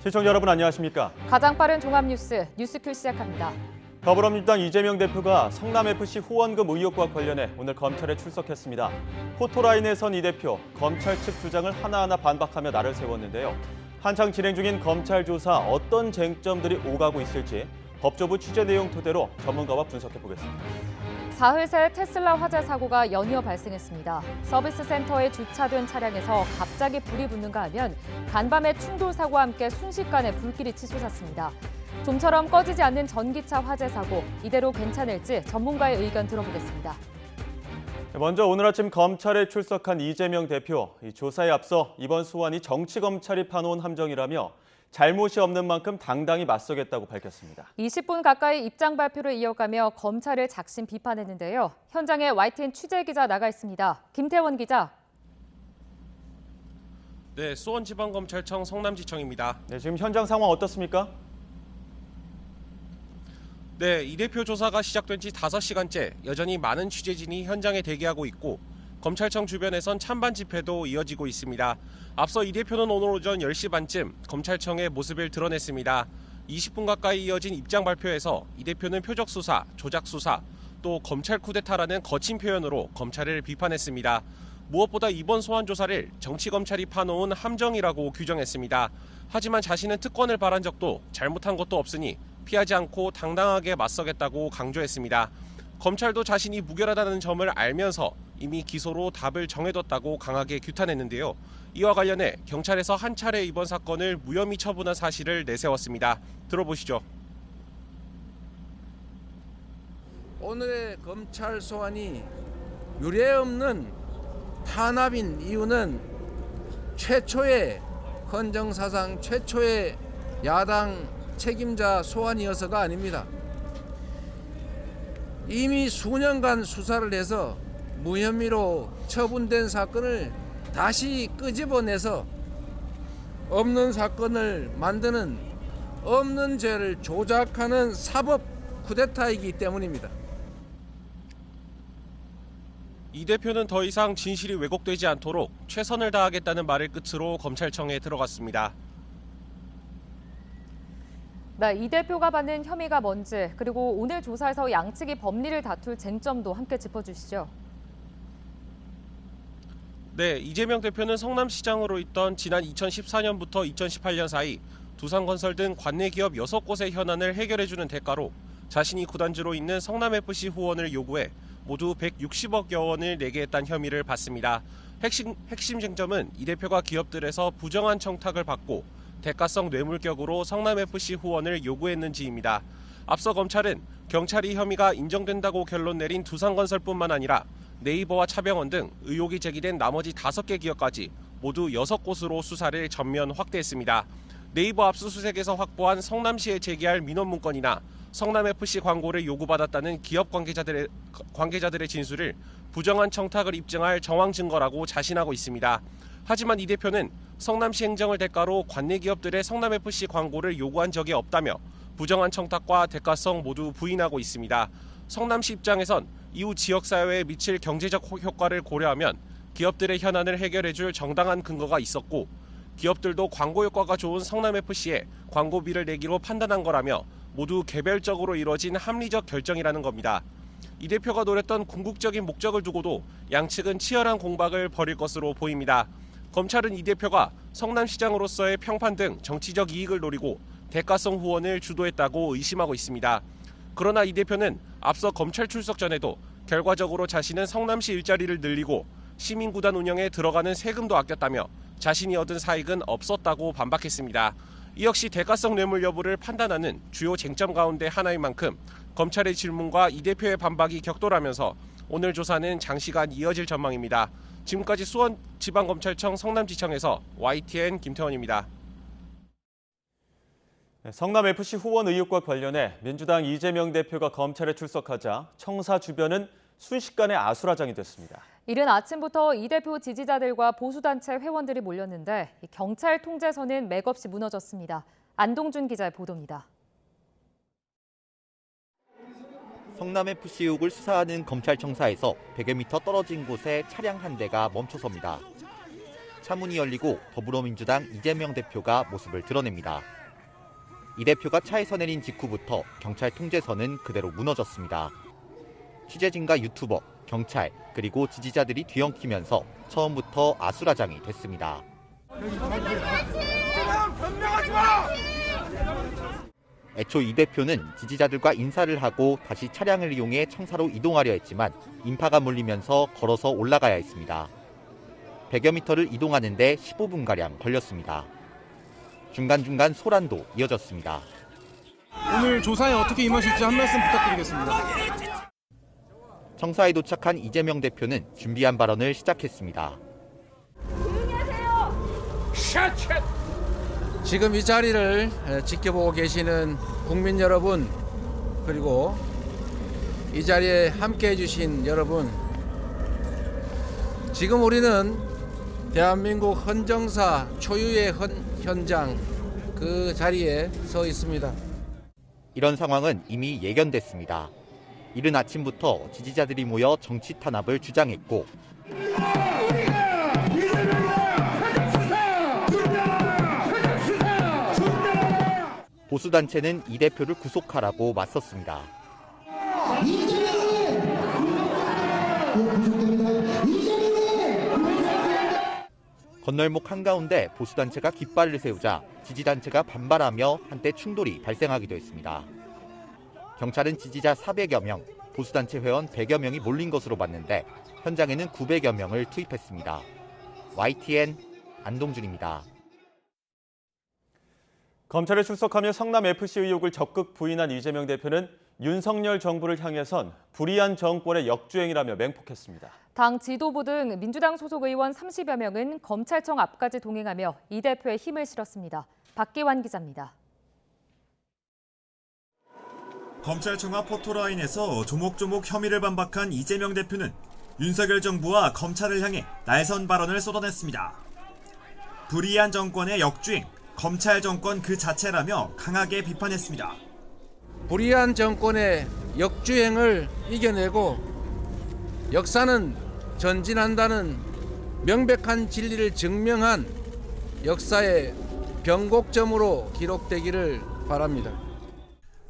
시청자 여러분 안녕하십니까? 가장 빠른 종합뉴스 뉴스큐 시작합니다. 더불어민주당 이재명 대표가 성남FC 후원금 의혹과 관련해 오늘 검찰에 출석했습니다. 포토라인에 선 이 대표, 검찰 측 주장을 하나하나 반박하며 날을 세웠는데요. 한창 진행 중인 검찰 조사 어떤 쟁점들이 오가고 있을지 법조부 취재 내용 토대로 전문가와 분석해보겠습니다. 사흘 새 테슬라 화재 사고가 연이어 발생했습니다. 서비스 센터에 주차된 차량에서 갑자기 불이 붙는가 하면 간밤에 충돌 사고와 함께 순식간에 불길이 치솟았습니다. 좀처럼 꺼지지 않는 전기차 화재 사고, 이대로 괜찮을지 전문가의 의견 들어보겠습니다. 먼저 오늘 아침 검찰에 출석한 이재명 대표, 이 조사에 앞서 이번 소환이 정치검찰이 파놓은 함정이라며 잘못이 없는 만큼 당당히 맞서겠다고 밝혔습니다. 20분 가까이 입장 발표를 이어가며 검찰을 작심 비판했는데요. 현장에 YTN 취재 기자 나가 있습니다. 김태원 기자. 네, 수원지방검찰청 성남지청입니다. 네, 지금 현장 상황 어떻습니까? 네, 이 대표 조사가 시작된 지 5시간째 여전히 많은 취재진이 현장에 대기하고 있고 검찰청 주변에선 찬반 집회도 이어지고 있습니다. 앞서 이 대표는 오늘 오전 10시 반쯤 검찰청의 모습을 드러냈습니다. 20분 가까이 이어진 입장 발표에서 이 대표는 표적 수사, 조작 수사, 또 검찰 쿠데타라는 거친 표현으로 검찰을 비판했습니다. 무엇보다 이번 소환 조사를 정치검찰이 파놓은 함정이라고 규정했습니다. 하지만 자신은 특권을 바란 적도 잘못한 것도 없으니 피하지 않고 당당하게 맞서겠다고 강조했습니다. 검찰도 자신이 무결하다는 점을 알면서 이미 기소로 답을 정해뒀다고 강하게 규탄했는데요. 이와 관련해 경찰에서 한 차례 이번 사건을 무혐의 처분한 사실을 내세웠습니다. 들어보시죠. 오늘의 검찰 소환이 유례없는 탄압인 이유는 최초의 헌정사상 최초의 야당 책임자 소환이어서가 아닙니다. 이미 수년간 수사를 해서 무혐의로 처분된 사건을 다시 끄집어내서 없는 사건을 만드는, 없는 죄를 조작하는 사법 쿠데타이기 때문입니다. 이 대표는 더 이상 진실이 왜곡되지 않도록 최선을 다하겠다는 말을 끝으로 검찰청에 들어갔습니다. 네, 이 대표가 받는 혐의가 뭔지, 그리고 오늘 조사에서 양측이 법리를 다툴 쟁점도 함께 짚어주시죠. 네, 이재명 대표는 성남시장으로 있던 지난 2014년부터 2018년 사이 두산건설 등 관내 기업 6곳의 현안을 해결해주는 대가로 자신이 구단주로 있는 성남FC 후원을 요구해 모두 160억여 원을 내게 했다는 혐의를 받습니다. 핵심 쟁점은 이 대표가 기업들에서 부정한 청탁을 받고 대가성 뇌물격으로 성남FC 후원을 요구했는지입니다. 앞서 검찰은 경찰이 혐의가 인정된다고 결론 내린 두산건설뿐만 아니라 네이버와 차병원 등 의혹이 제기된 나머지 5개 기업까지 모두 6곳으로 수사를 전면 확대했습니다. 네이버 압수수색에서 확보한 성남시에 제기할 민원 문건이나 성남FC 광고를 요구받았다는 기업 관계자들의 진술을 부정한 청탁을 입증할 정황 증거라고 자신하고 있습니다. 하지만 이 대표는 성남시 행정을 대가로 관내 기업들의 성남FC 광고를 요구한 적이 없다며 부정한 청탁과 대가성 모두 부인하고 있습니다. 성남시 입장에선 이후 지역사회에 미칠 경제적 효과를 고려하면 기업들의 현안을 해결해줄 정당한 근거가 있었고 기업들도 광고 효과가 좋은 성남FC에 광고비를 내기로 판단한 거라며 모두 개별적으로 이뤄진 합리적 결정이라는 겁니다. 이 대표가 노렸던 궁극적인 목적을 두고도 양측은 치열한 공박을 벌일 것으로 보입니다. 검찰은 이 대표가 성남시장으로서의 평판 등 정치적 이익을 노리고 대가성 후원을 주도했다고 의심하고 있습니다. 그러나 이 대표는 앞서 검찰 출석 전에도 결과적으로 자신은 성남시 일자리를 늘리고 시민구단 운영에 들어가는 세금도 아꼈다며 자신이 얻은 사익은 없었다고 반박했습니다. 이 역시 대가성 뇌물 여부를 판단하는 주요 쟁점 가운데 하나인 만큼 검찰의 질문과 이 대표의 반박이 격돌하면서 오늘 조사는 장시간 이어질 전망입니다. 지금까지 수원지방검찰청 성남지청에서 YTN 김태원입니다. 성남FC 후원 의혹과 관련해 민주당 이재명 대표가 검찰에 출석하자 청사 주변은 순식간에 아수라장이 됐습니다. 이른 아침부터 이 대표 지지자들과 보수단체 회원들이 몰렸는데 경찰 통제선은 맥없이 무너졌습니다. 안동준 기자의 보도입니다. 성남FC 의혹을 수사하는 검찰청사에서 100여 미터 떨어진 곳에 차량 한 대가 멈춰섭니다. 차문이 열리고 더불어민주당 이재명 대표가 모습을 드러냅니다. 이 대표가 차에서 내린 직후부터 경찰 통제선은 그대로 무너졌습니다. 취재진과 유튜버, 경찰, 그리고 지지자들이 뒤엉키면서 처음부터 아수라장이 됐습니다. 애초 이 대표는 지지자들과 인사를 하고 다시 차량을 이용해 청사로 이동하려 했지만 인파가 몰리면서 걸어서 올라가야 했습니다. 100여 미터를 이동하는데 15분가량 걸렸습니다. 중간중간 소란도 이어졌습니다. 오늘 조사에 어떻게 임하실지 한 말씀 부탁드리겠습니다. 청사에 도착한 이재명 대표는 준비한 발언을 시작했습니다. 지금 이 자리를 지켜보고 계시는 국민 여러분, 그리고 이 자리에 함께해 주신 여러분, 지금 우리는 대한민국 헌정사 초유의 현장 그 자리에 서 있습니다. 이런 상황은 이미 예견됐습니다. 이른 아침부터 지지자들이 모여 정치 탄압을 주장했고 보수단체는 이 대표를 구속하라고 맞섰습니다. 건널목 한가운데 보수단체가 깃발을 세우자 지지단체가 반발하며 한때 충돌이 발생하기도 했습니다. 경찰은 지지자 400여 명, 보수단체 회원 100여 명이 몰린 것으로 봤는데 현장에는 900여 명을 투입했습니다. YTN 안동준입니다. 검찰에 출석하며 성남FC 의혹을 적극 부인한 이재명 대표는 윤석열 정부를 향해선 불의한 정권의 역주행이라며 맹폭했습니다. 당 지도부 등 민주당 소속 의원 30여 명은 검찰청 앞까지 동행하며 이 대표의 힘을 실었습니다. 박기환 기자입니다. 검찰청 앞 포토라인에서 조목조목 혐의를 반박한 이재명 대표는 윤석열 정부와 검찰을 향해 날선 발언을 쏟아냈습니다. 불의한 정권의 역주행, 검찰 정권 그 자체라며 강하게 비판했습니다. 불의한 정권의 역주행을 이겨내고 역사는 전진한다는 명백한 진리를 증명한 역사의 변곡점으로 기록되기를 바랍니다.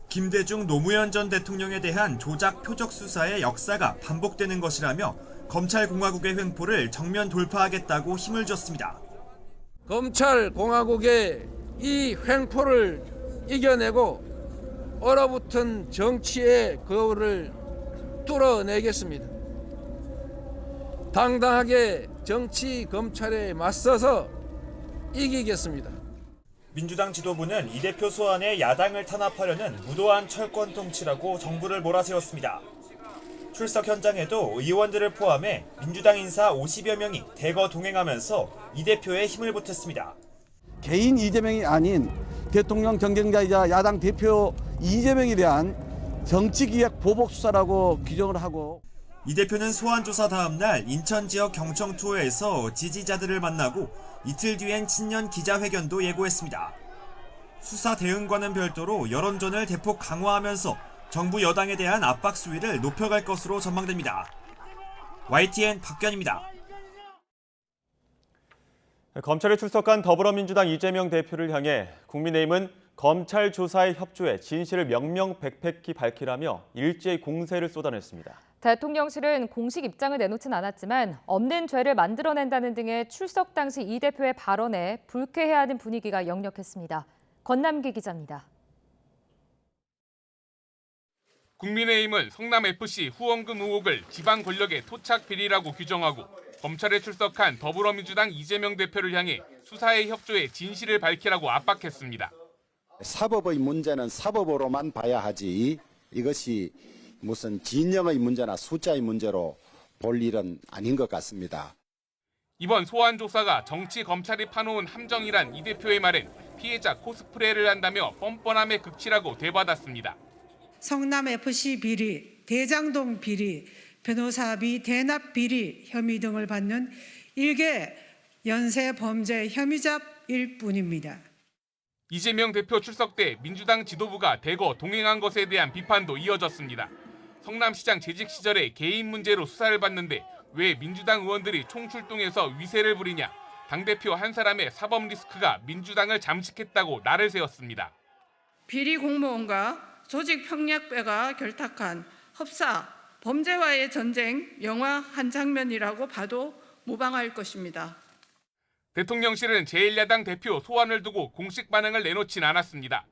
김대중 노무현 전 대통령에 대한 조작 표적 수사의 역사가 반복되는 것이라며 검찰공화국의 횡포를 정면 돌파하겠다고 힘을 줬습니다. 검찰공화국의 이 횡포를 이겨내고 얼어붙은 정치의 거울을 뚫어내겠습니다. 당당하게 정치 검찰에 맞서서 이기겠습니다. 민주당 지도부는 이 대표 소환에 야당을 탄압하려는 무도한 철권 통치라고 정부를 몰아세웠습니다. 출석 현장에도 의원들을 포함해 민주당 인사 50여 명이 대거 동행하면서 이 대표의 힘을 보탰습니다. 개인 이재명이 아닌 대통령 경쟁자이자 야당 대표 이재명에 대한 정치기획 보복 수사라고 규정을 하고, 이 대표는 소환 조사 다음 날 인천 지역 경청 투어에서 지지자들을 만나고 이틀 뒤엔 친년 기자회견도 예고했습니다. 수사 대응과는 별도로 여론전을 대폭 강화하면서 정부 여당에 대한 압박 수위를 높여갈 것으로 전망됩니다. YTN 박견입니다. 검찰에 출석한 더불어민주당 이재명 대표를 향해 국민의힘은 검찰 조사에 협조해 진실을 명명백백히 밝히라며 일제히 공세를 쏟아냈습니다. 대통령실은 공식 입장을 내놓진 않았지만 없는 죄를 만들어낸다는 등의 출석 당시 이 대표의 발언에 불쾌해하는 분위기가 역력했습니다. 권남기 기자입니다. 국민의힘은 성남FC 후원금 의혹을 지방 권력의 토착 비리라고 규정하고 검찰에 출석한 더불어민주당 이재명 대표를 향해 수사에 협조해 진실을 밝히라고 압박했습니다. 사법의 문제는 사법으로만 봐야 하지 이것이 무슨 진영의 문제나 숫자의 문제로 볼 일은 아닌 것 같습니다. 이번 소환 조사가 정치 검찰이 파놓은 함정이란 이 대표의 말은 피해자 코스프레를 한다며 뻔뻔함의 극치라고 되받았습니다. 성남FC 비리, 대장동 비리, 변호사비 대납 비리 혐의 등을 받는 일개 연쇄 범죄 혐의자일 뿐입니다. 이재명 대표 출석 때 민주당 지도부가 대거 동행한 것에 대한 비판도 이어졌습니다. 성남시장 재직 시절에 개인 문제로 수사를 받는데 왜 민주당 의원들이 총출동해서 위세를 부리냐, 당대표 한 사람의 사법 리스크가 민주당을 잠식했다고 날을 세웠습니다. 비리 공무원과 조직 평력배가 결탁한 흡사, 범죄와의 전쟁 영화 한 장면이라고 봐도 무방할 것입니다. 대통령실은 제1야당 대표 소환을 두고 공식 반응을 내놓진 않았습니다.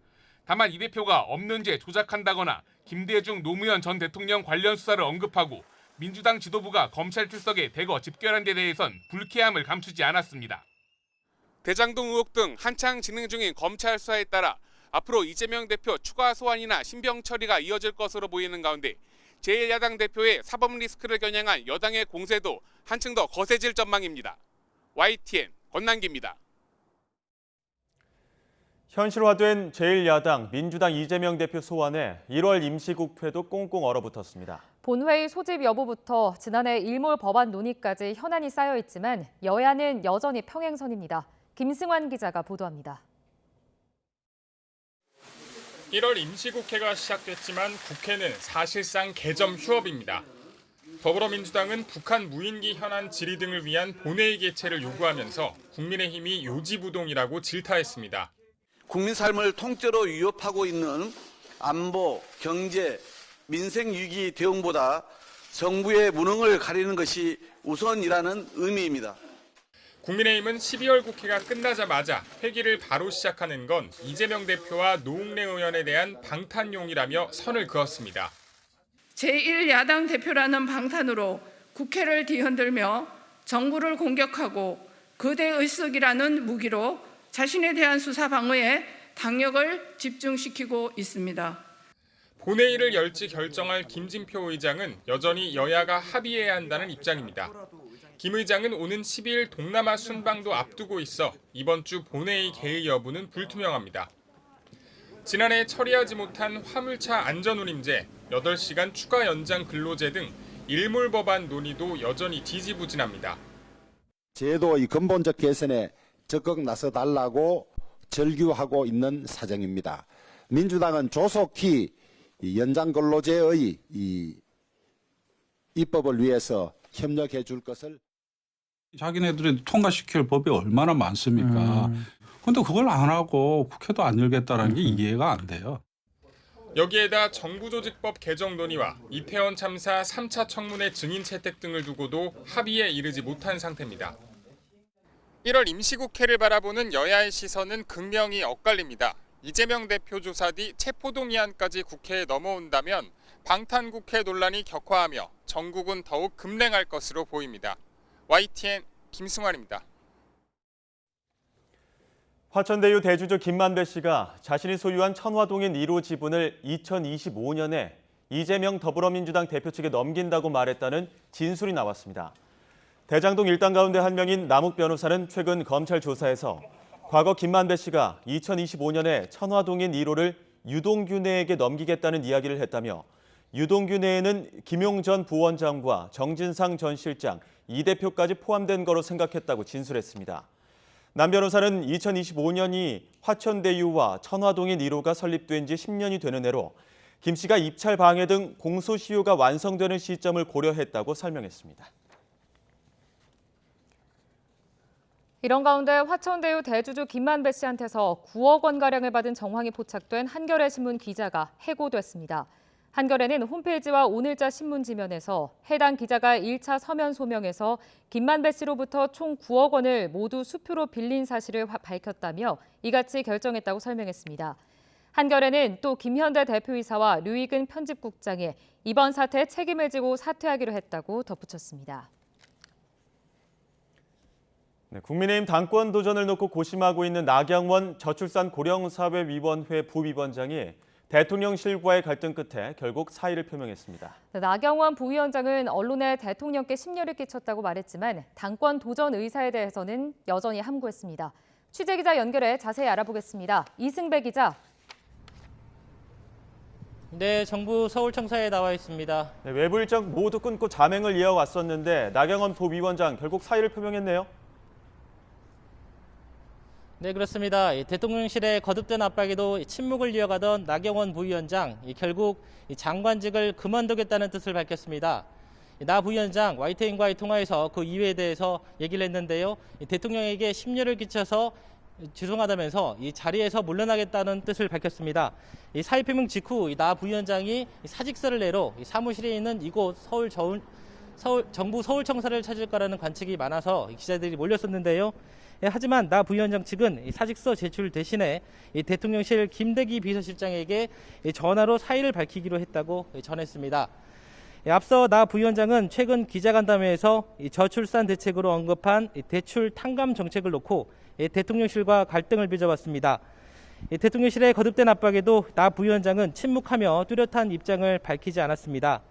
다만 이 대표가 없는 죄 조작한다거나 김대중 노무현 전 대통령 관련 수사를 언급하고 민주당 지도부가 검찰 출석에 대거 집결한 데 대해선 불쾌함을 감추지 않았습니다. 대장동 의혹 등 한창 진행 중인 검찰 수사에 따라 앞으로 이재명 대표 추가 소환이나 신병 처리가 이어질 것으로 보이는 가운데 제1야당 대표의 사법 리스크를 겨냥한 여당의 공세도 한층 더 거세질 전망입니다. YTN 권난기입니다. 현실화된 제1야당 민주당 이재명 대표 소환에 1월 임시국회도 꽁꽁 얼어붙었습니다. 본회의 소집 여부부터 지난해 일몰 법안 논의까지 현안이 쌓여 있지만 여야는 여전히 평행선입니다. 김승환 기자가 보도합니다. 1월 임시국회가 시작됐지만 국회는 사실상 개점 휴업입니다. 더불어민주당은 북한 무인기 현안 질의 등을 위한 본회의 개최를 요구하면서 국민의힘이 요지부동이라고 질타했습니다. 국민 삶을 통째로 위협하고 있는 안보, 경제, 민생 위기 대응보다 정부의 무능을 가리는 것이 우선이라는 의미입니다. 국민의힘은 12월 국회가 끝나자마자 회기를 바로 시작하는 건 이재명 대표와 노웅래 의원에 대한 방탄용이라며 선을 그었습니다. 제1야당 대표라는 방탄으로 국회를 뒤흔들며 정부를 공격하고 거대의석이라는 무기로 자신에 대한 수사 방어에 당력을 집중시키고 있습니다. 본회의를 열지 결정할 김진표 의장은 여전히 여야가 합의해야 한다는 입장입니다. 김 의장은 오는 12일 동남아 순방도 앞두고 있어 이번 주 본회의 개의 여부는 불투명합니다. 지난해 처리하지 못한 화물차 안전운임제, 8시간 추가 연장 근로제 등 일몰 법안 논의도 여전히 지지부진합니다. 제도의 근본적 개선에 적극 나서달라고 절규하고 있는 사정입니다. 민주당은 조속히 연장 근로제의 입법을 위해서 협력해 줄 것을. 자기네들이 통과시킬 법이 얼마나 많습니까? 근데 그걸 안 하고 국회도 안 열겠다는 게 이해가 안 돼요. 여기에다 정부조직법 개정 논의와 이태원 참사 3차 청문회 증인 채택 등을 두고도 합의에 이르지 못한 상태입니다. 1월 임시국회를 바라보는 여야의 시선은 극명히 엇갈립니다. 이재명 대표 조사 뒤 체포동의안까지 국회에 넘어온다면 방탄국회 논란이 격화하며 정국은 더욱 급냉할 것으로 보입니다. YTN 김승환입니다. 화천대유 대주주 김만배 씨가 자신이 소유한 천화동인 1호 지분을 2025년에 이재명 더불어민주당 대표 측에 넘긴다고 말했다는 진술이 나왔습니다. 대장동 일당 가운데 한 명인 남욱 변호사는 최근 검찰 조사에서 과거 김만배 씨가 2025년에 천화동인 1호를 유동규내에게 넘기겠다는 이야기를 했다며 유동규내에는 김용 전 부원장과 정진상 전 실장, 이 대표까지 포함된 거로 생각했다고 진술했습니다. 남 변호사는 2025년이 화천대유와 천화동인 1호가 설립된 지 10년이 되는 해로 김 씨가 입찰 방해 등 공소시효가 완성되는 시점을 고려했다고 설명했습니다. 이런 가운데 화천대유 대주주 김만배 씨한테서 9억 원가량을 받은 정황이 포착된 한겨레 신문 기자가 해고됐습니다. 한겨레는 홈페이지와 오늘자 신문지면에서 해당 기자가 1차 서면 소명에서 김만배 씨로부터 총 9억 원을 모두 수표로 빌린 사실을 밝혔다며 이같이 결정했다고 설명했습니다. 한겨레는 또 김현대 대표이사와 류익은 편집국장이 이번 사태에 책임을 지고 사퇴하기로 했다고 덧붙였습니다. 네, 국민의힘 당권 도전을 놓고 고심하고 있는 나경원 저출산 고령사회위원회 부위원장이 대통령실과의 갈등 끝에 결국 사의를 표명했습니다. 나경원 부위원장은 언론에 대통령께 심려를 끼쳤다고 말했지만 당권 도전 의사에 대해서는 여전히 함구했습니다. 취재기자 연결해 자세히 알아보겠습니다. 이승배 기자. 네, 정부 서울청사에 나와 있습니다. 네, 외부 일정 모두 끊고 자맹을 이어왔었는데 나경원 부위원장 결국 사의를 표명했네요. 네, 그렇습니다. 대통령실의 거듭된 압박에도 침묵을 이어가던 나경원 부위원장, 결국 장관직을 그만두겠다는 뜻을 밝혔습니다. 나 부위원장 YTN과의 통화에서 그 이유에 대해서 얘기를 했는데요. 대통령에게 심려를 끼쳐서 죄송하다면서 이 자리에서 물러나겠다는 뜻을 밝혔습니다. 이 사의표명 직후 나 부위원장이 사직서를 내러 사무실에 있는 이곳 정부 서울청사를 찾을 거라는 관측이 많아서 기자들이 몰렸었는데요. 하지만 나 부위원장 측은 사직서 제출 대신에 대통령실 김대기 비서실장에게 전화로 사의를 밝히기로 했다고 전했습니다. 앞서 나 부위원장은 최근 기자간담회에서 저출산 대책으로 언급한 대출 탕감 정책을 놓고 대통령실과 갈등을 빚어왔습니다. 대통령실의 거듭된 압박에도 나 부위원장은 침묵하며 뚜렷한 입장을 밝히지 않았습니다.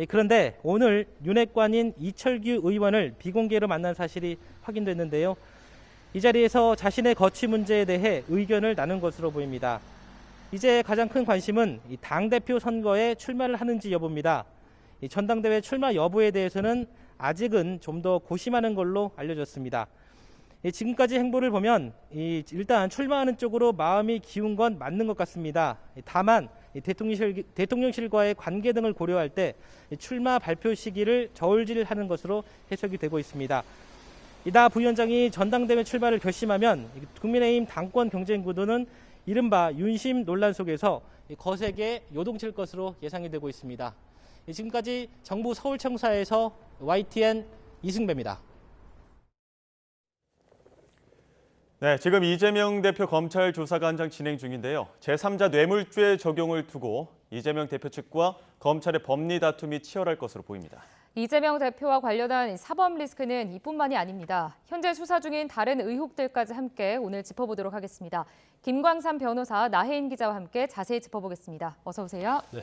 그런데 오늘 윤핵관인 이철규 의원을 비공개로 만난 사실이 확인됐는데요. 이 자리에서 자신의 거취 문제에 대해 의견을 나눈 것으로 보입니다. 이제 가장 큰 관심은 당대표 선거에 출마를 하는지 여부입니다. 전당대회 출마 여부에 대해서는 아직은 좀 더 고심하는 걸로 알려졌습니다. 지금까지 행보를 보면 일단 출마하는 쪽으로 마음이 기운 건 맞는 것 같습니다. 다만 대통령실과의 관계 등을 고려할 때 출마 발표 시기를 저울질하는 것으로 해석이 되고 있습니다. 나 부위원장이 전당대회 출마를 결심하면 국민의힘 당권 경쟁 구도는 이른바 윤심 논란 속에서 거세게 요동칠 것으로 예상이 되고 있습니다. 지금까지 정부 서울청사에서 YTN 이승배입니다. 네, 지금 이재명 대표 검찰 조사관장 진행 중인데요. 제3자 뇌물죄 적용을 두고 이재명 대표 측과 검찰의 법리 다툼이 치열할 것으로 보입니다. 이재명 대표와 관련한 사법 리스크는 이뿐만이 아닙니다. 현재 수사 중인 다른 의혹들까지 함께 오늘 짚어보도록 하겠습니다. 김광삼 변호사, 나혜인 기자와 함께 자세히 짚어보겠습니다. 어서 오세요. 네.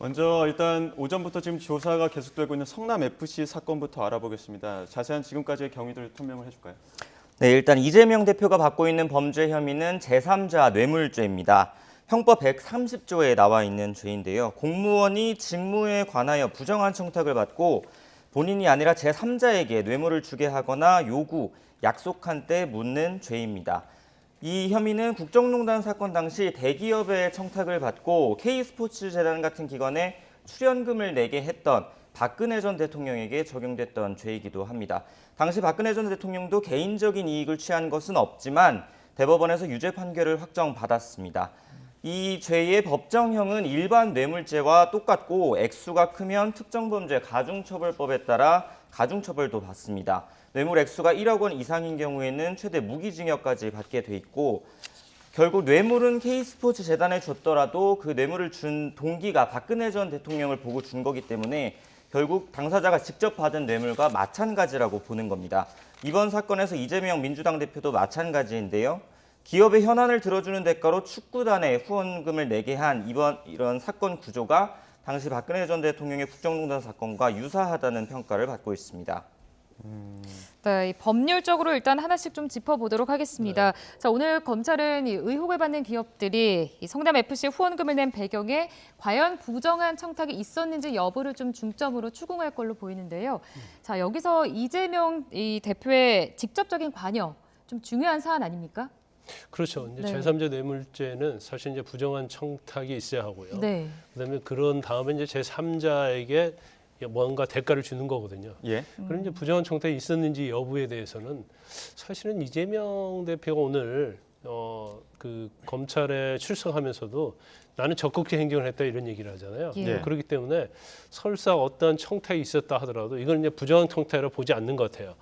먼저 일단 오전부터 지금 조사가 계속되고 있는 성남FC 사건부터 알아보겠습니다. 자세한 지금까지의 경위들 설명을 해줄까요? 네, 일단 이재명 대표가 받고 있는 범죄 혐의는 제3자 뇌물죄입니다. 형법 130조에 나와 있는 죄인데요. 공무원이 직무에 관하여 부정한 청탁을 받고 본인이 아니라 제3자에게 뇌물을 주게 하거나 요구, 약속한 때 묻는 죄입니다. 이 혐의는 국정농단 사건 당시 대기업의 청탁을 받고 K스포츠재단 같은 기관에 출연금을 내게 했던 박근혜 전 대통령에게 적용됐던 죄이기도 합니다. 당시 박근혜 전 대통령도 개인적인 이익을 취한 것은 없지만 대법원에서 유죄 판결을 확정받았습니다. 이 죄의 법정형은 일반 뇌물죄와 똑같고 액수가 크면 특정범죄 가중처벌법에 따라 가중처벌도 받습니다. 뇌물 액수가 1억 원 이상인 경우에는 최대 무기징역까지 받게 돼 있고 결국 뇌물은 K스포츠재단에 줬더라도 그 뇌물을 준 동기가 박근혜 전 대통령을 보고 준 거기 때문에 결국 당사자가 직접 받은 뇌물과 마찬가지라고 보는 겁니다. 이번 사건에서 이재명 민주당 대표도 마찬가지인데요. 기업의 현안을 들어주는 대가로 축구단에 후원금을 내게 한 이런 사건 구조가 당시 박근혜 전 대통령의 국정농단 사건과 유사하다는 평가를 받고 있습니다. 네, 법률적으로 일단 하나씩 좀 짚어보도록 하겠습니다. 네. 자, 오늘 검찰은 이 의혹을 받는 기업들이 이 성남FC 후원금을 낸 배경에 과연 부정한 청탁이 있었는지 여부를 좀 중점으로 추궁할 걸로 보이는데요. 자, 여기서 이재명 이 대표의 직접적인 관여 좀 중요한 사안 아닙니까? 그렇죠. 이제 네. 제3자 뇌물죄는 사실 이제 부정한 청탁이 있어야 하고요. 네. 그다음에 그런 다음에 이제 제3자에게 뭔가 대가를 주는 거거든요. 예. 그럼 이제 부정한 청탁이 있었는지 여부에 대해서는 사실은 이재명 대표가 오늘 그 검찰에 출석하면서도 나는 적극적 행정을 했다 이런 얘기를 하잖아요. 예. 그렇기 때문에 설사 어떠한 청탁이 있었다 하더라도 이건 이제 부정한 청탁이라고 보지 않는 것 같아요.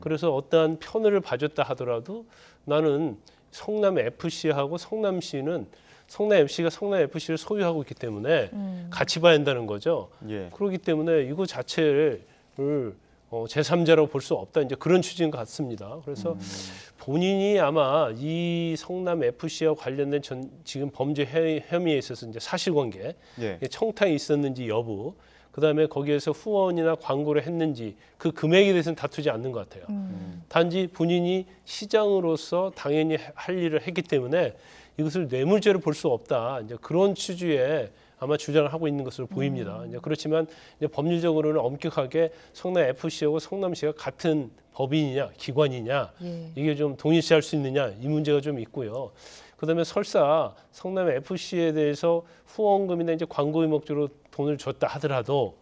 그래서 어떠한 편을 봐줬다 하더라도 나는 성남FC하고 성남시는 성남FC가 성남FC를 소유하고 있기 때문에 같이 봐야 한다는 거죠. 예. 그렇기 때문에 이거 자체를 제3자라고 볼 수 없다. 이제 그런 취지인 것 같습니다. 그래서 본인이 아마 이 성남FC와 관련된 지금 범죄 혐의에 있어서 이제 사실관계, 예. 청탁이 있었는지 여부, 그다음에 거기에서 후원이나 광고를 했는지 그 금액에 대해서는 다투지 않는 것 같아요. 단지 본인이 시장으로서 당연히 할 일을 했기 때문에 이것을 뇌물죄로 볼 수 없다. 이제 그런 취지의 아마 주장을 하고 있는 것으로 보입니다. 이제 그렇지만 이제 법률적으로는 엄격하게 성남FC하고 성남시가 같은 법인이냐 기관이냐 이게 좀 동일시할 수 있느냐 이 문제가 좀 있고요. 그다음에 설사 성남FC에 대해서 후원금이나 이제 광고의 목적으로 돈을 줬다 하더라도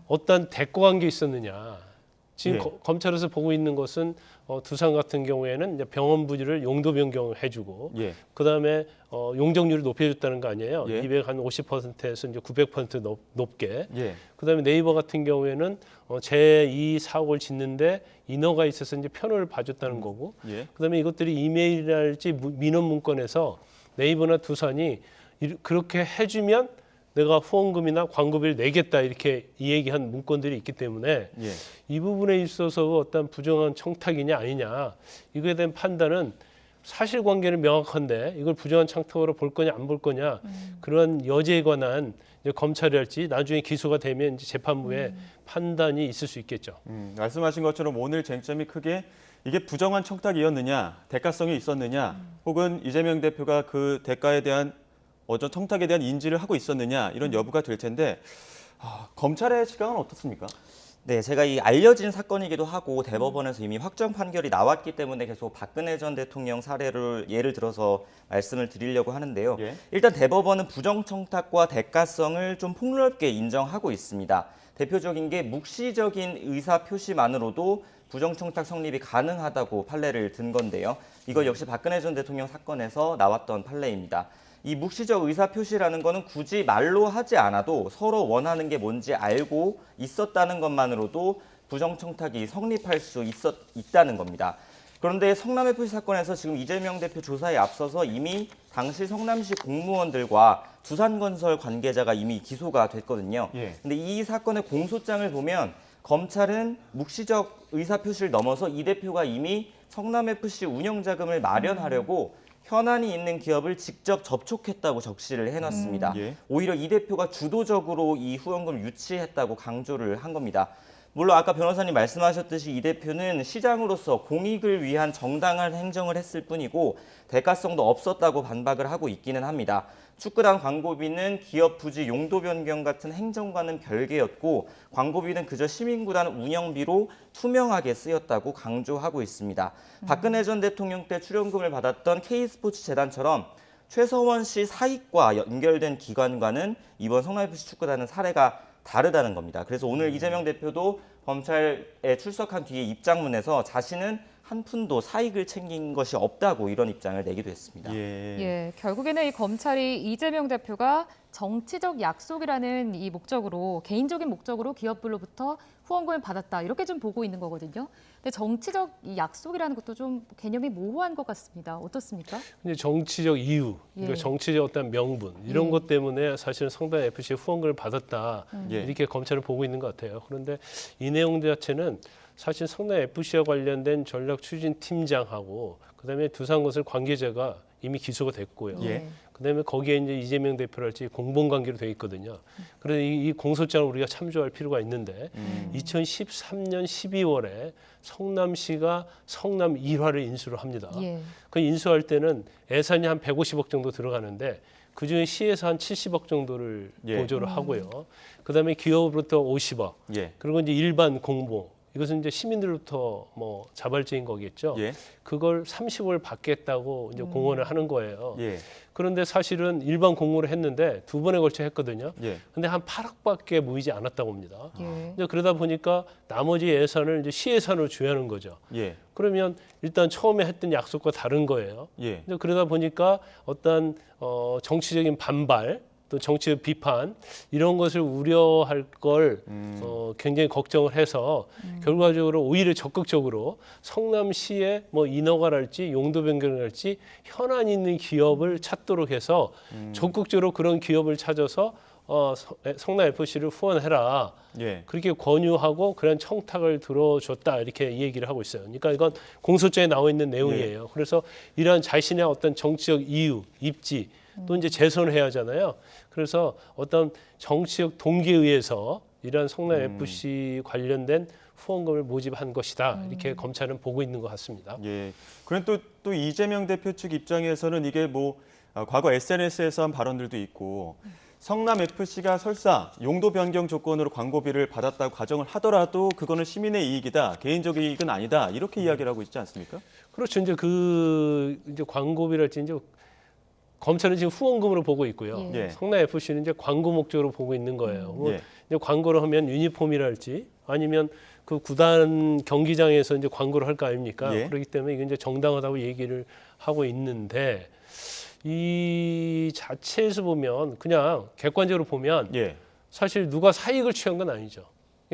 어떤 대가 관계 있었느냐. 지금 예. 검찰에서 보고 있는 것은 두산 같은 경우에는 이제 병원 부지를 용도 변경을 해주고 예. 그다음에 용적률을 높여줬다는 거 아니에요. 예. 250%에서 이제 900% 높게. 예. 그다음에 네이버 같은 경우에는 제2 사옥을 짓는데 인허가 있어서 이제 편을 봐줬다는 거고. 예. 그다음에 이것들이 이메일이랄지 민원 문건에서 네이버나 두산이 그렇게 해주면 내가 후원금이나 광고비를 내겠다 이렇게 이 얘기한 문건들이 있기 때문에 예. 이 부분에 있어서 어떤 부정한 청탁이냐 아니냐 이거에 대한 판단은 사실관계는 명확한데 이걸 부정한 청탁으로 볼 거냐 안 볼 거냐 그런 여지에 관한 이제 검찰이랄지 나중에 기소가 되면 이제 재판부의 판단이 있을 수 있겠죠. 말씀하신 것처럼 오늘 쟁점이 크게 이게 부정한 청탁이었느냐, 대가성이 있었느냐, 혹은 이재명 대표가 그 대가에 대한 어떤 청탁에 대한 인지를 하고 있었느냐 이런 여부가 될 텐데 검찰의 시각은 어떻습니까? 네, 제가 이 알려진 사건이기도 하고 대법원에서 이미 확정 판결이 나왔기 때문에 계속 박근혜 전 대통령 사례를 예를 들어서 말씀을 드리려고 하는데요. 예. 일단 대법원은 부정청탁과 대가성을 좀 폭넓게 인정하고 있습니다. 대표적인 게 묵시적인 의사 표시만으로도 부정청탁 성립이 가능하다고 판례를 든 건데요. 이거 역시 박근혜 전 대통령 사건에서 나왔던 판례입니다. 이 묵시적 의사표시라는 거는 굳이 말로 하지 않아도 서로 원하는 게 뭔지 알고 있었다는 것만으로도 부정청탁이 성립할 수 있다는 겁니다. 그런데 성남FC 사건에서 지금 이재명 대표 조사에 앞서서 이미 당시 성남시 공무원들과 두산건설 관계자가 이미 기소가 됐거든요. 근데 이 사건의 공소장을 보면 검찰은 묵시적 의사표시를 넘어서 이 대표가 이미 성남FC 운영자금을 마련하려고 현안이 있는 기업을 직접 접촉했다고 적시를 해놨습니다. 오히려 이 대표가 주도적으로 이 후원금을 유치했다고 강조를 한 겁니다. 물론 아까 변호사님 말씀하셨듯이 이 대표는 시장으로서 공익을 위한 정당한 행정을 했을 뿐이고 대가성도 없었다고 반박을 하고 있기는 합니다. 축구단 광고비는 기업 부지 용도 변경 같은 행정과는 별개였고 광고비는 그저 시민구단 운영비로 투명하게 쓰였다고 강조하고 있습니다. 박근혜 전 대통령 때 출연금을 받았던 K스포츠 재단처럼 최서원 씨 사익과 연결된 기관과는 이번 성남FC 축구단은 사례가 다르다는 겁니다. 그래서 오늘 이재명 대표도 검찰에 출석한 뒤에 입장문에서 자신은 한 푼도 사익을 챙긴 것이 없다고 이런 입장을 내기도 했습니다. 예, 결국에는 이 검찰이 이재명 대표가 정치적 약속이라는 이 목적으로 개인적인 목적으로 기업들로부터 후원금을 받았다 이렇게 좀 보고 있는 거거든요. 근데 정치적 이 약속이라는 것도 좀 개념이 모호한 것 같습니다. 어떻습니까? 근데 정치적 이유, 그러니까 정치적 어떤 명분 이런 것 때문에 사실은 성남FC에 후원금을 받았다 이렇게 검찰은 보고 있는 것 같아요. 그런데 이 내용 자체는 사실 성남FC와 관련된 전략 추진 팀장하고 그다음에 두산건설 관계자가 이미 기소가 됐고요. 그다음에 거기에 이제 이재명 대표랄지 공범 관계로 돼 있거든요. 그래서 이 공소장을 우리가 참조할 필요가 있는데 2013년 12월에 성남시가 성남 1화를 인수를 합니다. 그 인수할 때는 예산이 한 150억 정도 들어가는데 그중에 시에서 한 70억 정도를 보조를 하고요. 그다음에 기업으로부터 50억. 그리고 이제 일반 공모 이것은 이제 시민들로부터 뭐 자발적인 거겠죠. 그걸 30을 받겠다고 이제 공언을 하는 거예요. 그런데 사실은 일반 공모를 했는데 두 번에 걸쳐 했거든요. 근데 한 8억밖에 모이지 않았다고 합니다. 이제 그러다 보니까 나머지 예산을 이제 시 예산으로 줘야 하는 거죠. 그러면 일단 처음에 했던 약속과 다른 거예요. 이제 그러다 보니까 어떤 정치적인 반발 또 정치적 비판 이런 것을 우려할 걸 굉장히 걱정을 해서 결과적으로 오히려 적극적으로 성남시의 뭐 인허가랄지 용도 변경이랄지 현안 있는 기업을 찾도록 해서 적극적으로 그런 기업을 찾아서 성남FC를 후원해라. 그렇게 권유하고 그런 청탁을 들어줬다 이렇게 얘기를 하고 있어요. 그러니까 이건 공소장에 나와 있는 내용이에요. 그래서 이러한 자신의 어떤 정치적 이유, 입지 또 이제 재선을 해야 하잖아요. 그래서 어떤 정치적 동기에 의해서 이러한 성남FC 관련된 후원금을 모집한 것이다. 이렇게 검찰은 보고 있는 것 같습니다. 그런데 또 이재명 대표 측 입장에서는 이게 뭐 과거 SNS에서 한 발언들도 있고 성남FC가 설사 용도 변경 조건으로 광고비를 받았다고 가정을 하더라도 그거는 시민의 이익이다. 개인적 이익은 아니다. 이렇게 이야기를 하고 있지 않습니까? 그렇죠. 이제 이제 광고비랄지 이제 검찰은 지금 후원금으로 보고 있고요. 예. 성남 FC는 이제 광고 목적으로 보고 있는 거예요. 뭐 예. 이제 광고를 하면 유니폼이랄지 아니면 그 구단 경기장에서 이제 광고를 할 거 아닙니까? 예. 그렇기 때문에 이게 이제 정당하다고 얘기를 하고 있는데 이 자체에서 보면 그냥 객관적으로 보면 예. 사실 누가 사익을 취한 건 아니죠.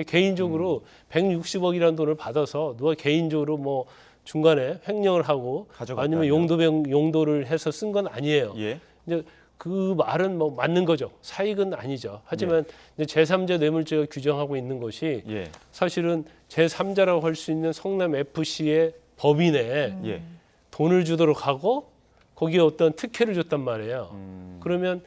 개인적으로 160억이라는 돈을 받아서 누가 개인적으로 뭐 중간에 횡령을 하고 아니면 용도를 해서 쓴 건 아니에요. 예. 이제 그 말은 뭐 맞는 거죠. 사익은 아니죠. 하지만 이제 제3자 뇌물죄가 규정하고 있는 것이 예. 사실은 제3자라고 할 수 있는 성남 FC의 법인에 예. 돈을 주도록 하고 거기에 어떤 특혜를 줬단 말이에요. 그러면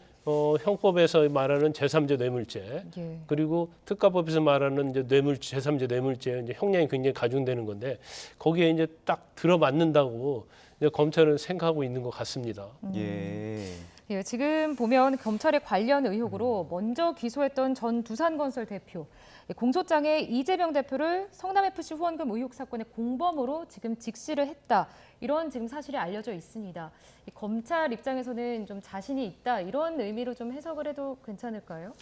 형법에서 말하는 제3자 뇌물죄 예. 그리고 특가법에서 말하는 이제 제3자 뇌물죄 이제 형량이 굉장히 가중되는 건데 거기에 이제 딱 들어맞는다고 이제 검찰은 생각하고 있는 것 같습니다. 예. 예, 지금 보면 검찰의 관련 의혹으로 먼저 기소했던 전 두산건설 대표, 공소장에 이재명 대표를 성남FC 후원금 의혹 사건의 공범으로 지금 직시를 했다. 이런 지금 사실이 알려져 있습니다. 검찰 입장에서는 좀 자신이 있다. 이런 의미로 좀 해석을 해도 괜찮을까요?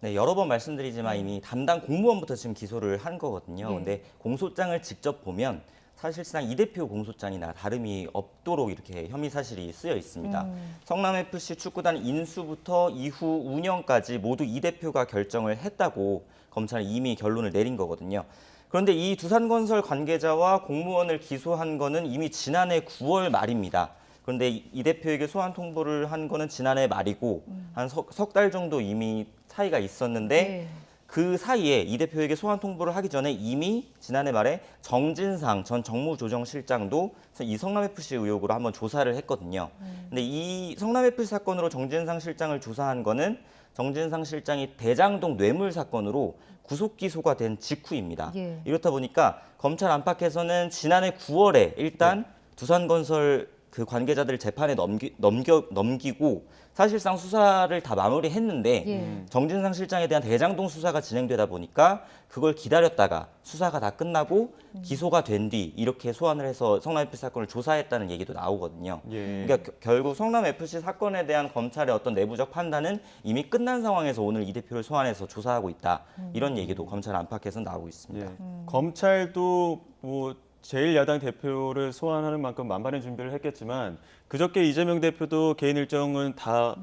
네, 여러 번 말씀드리지만 이미 담당 공무원부터 지금 기소를 한 거거든요. 예. 근데 공소장을 직접 보면 사실상 이 대표 공소장이나 다름이 없도록 이렇게 혐의 사실이 쓰여 있습니다. 성남FC 축구단 인수부터 이후 운영까지 모두 이 대표가 결정을 했다고 검찰이 이미 결론을 내린 거거든요. 그런데 이 두산건설 관계자와 공무원을 기소한 거는 이미 지난해 9월 말입니다. 그런데 이 대표에게 소환 통보를 한 거는 지난해 말이고 한 석 달 정도 이미 차이가 있었는데 그 사이에 이 대표에게 소환 통보를 하기 전에 이미 지난해 말에 정진상 전 정무조정실장도 이 성남FC 의혹으로 한번 조사를 했거든요. 근데 이 성남FC 사건으로 정진상 실장을 조사한 거는 정진상 실장이 대장동 뇌물 사건으로 구속 기소가 된 직후입니다. 예. 이렇다 보니까 검찰 안팎에서는 지난해 9월에 일단 두산건설 그 관계자들 재판에 넘기고 사실상 수사를 다 마무리했는데 정진상 실장에 대한 대장동 수사가 진행되다 보니까 그걸 기다렸다가 수사가 다 끝나고 기소가 된 뒤 이렇게 소환을 해서 성남FC 사건을 조사했다는 얘기도 나오거든요. 그러니까 결국 성남FC 사건에 대한 검찰의 어떤 내부적 판단은 이미 끝난 상황에서 오늘 이 대표를 소환해서 조사하고 있다. 이런 얘기도 검찰 안팎에서 나오고 있습니다. 검찰도 뭐 제1야당 대표를 소환하는 만큼 만반의 준비를 했겠지만 그저께 이재명 대표도 개인 일정은 다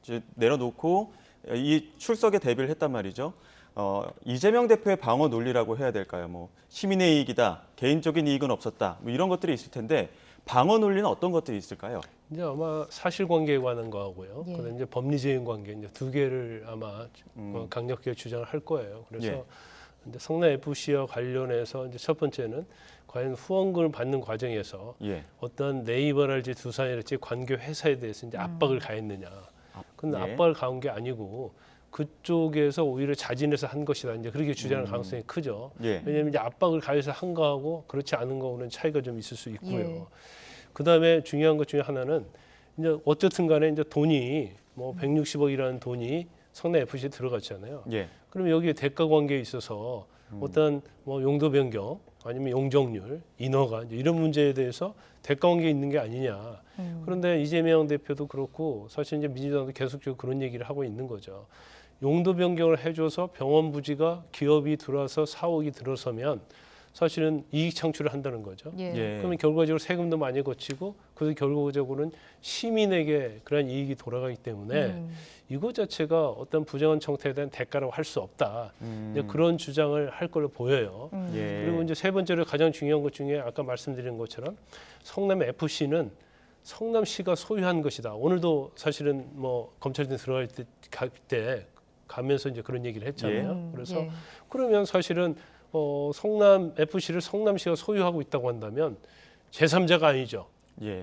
이제 내려놓고 이 출석에 대비를 했단 말이죠. 이재명 대표의 방어 논리라고 해야 될까요? 뭐 시민의 이익이다, 개인적인 이익은 없었다, 뭐 이런 것들이 있을 텐데 방어 논리는 어떤 것들이 있을까요? 이제 아마 사실관계에 관한 거하고요. 그다음에 이제 법리적인 관계 이제 두 개를 아마 강력하게 주장을 할 거예요. 그래서 이제 성남 FC와 관련해서 이제 첫 번째는 과연 후원금을 받는 과정에서 어떤 네이버랄지 두산이랄지 관계 회사에 대해서 이제 압박을 가했느냐. 근데 압박을 가한 게 아니고 그쪽에서 오히려 자진해서 한 것이다. 이제 그렇게 주장할 가능성이 크죠. 왜냐하면 이제 압박을 가해서 한 거하고 그렇지 않은 거는 차이가 좀 있을 수 있고요. 그다음에 중요한 것 중에 하나는 이제 어쨌든 간에 이제 돈이 뭐 160억이라는 돈이 성남 FC에 들어갔잖아요. 그럼 여기에 대가 관계에 있어서 어떤 뭐 용도 변경 아니면 용적률, 인허가 이런 문제에 대해서 대가 관계에 있는 게 아니냐. 그런데 이재명 대표도 그렇고 사실 이제 민주당도 계속적으로 그런 얘기를 하고 있는 거죠. 용도 변경을 해줘서 병원 부지가 기업이 들어와서 사옥이 들어서면 사실은 이익 창출을 한다는 거죠. 그러면 결과적으로 세금도 많이 거치고 그래서 결과적으로는 시민에게 그런 이익이 돌아가기 때문에 이거 자체가 어떤 부정한 청탁에 대한 대가라고 할 수 없다. 이제 그런 주장을 할 걸로 보여요. 그리고 이제 세 번째로 가장 중요한 것 중에 아까 말씀드린 것처럼 성남 FC는 성남시가 소유한 것이다. 오늘도 사실은 뭐 검찰에 들어갈 때 가면서 이제 그런 얘기를 했잖아요. 그래서 그러면 사실은 성남 FC를 성남시가 소유하고 있다고 한다면 제3자가 아니죠.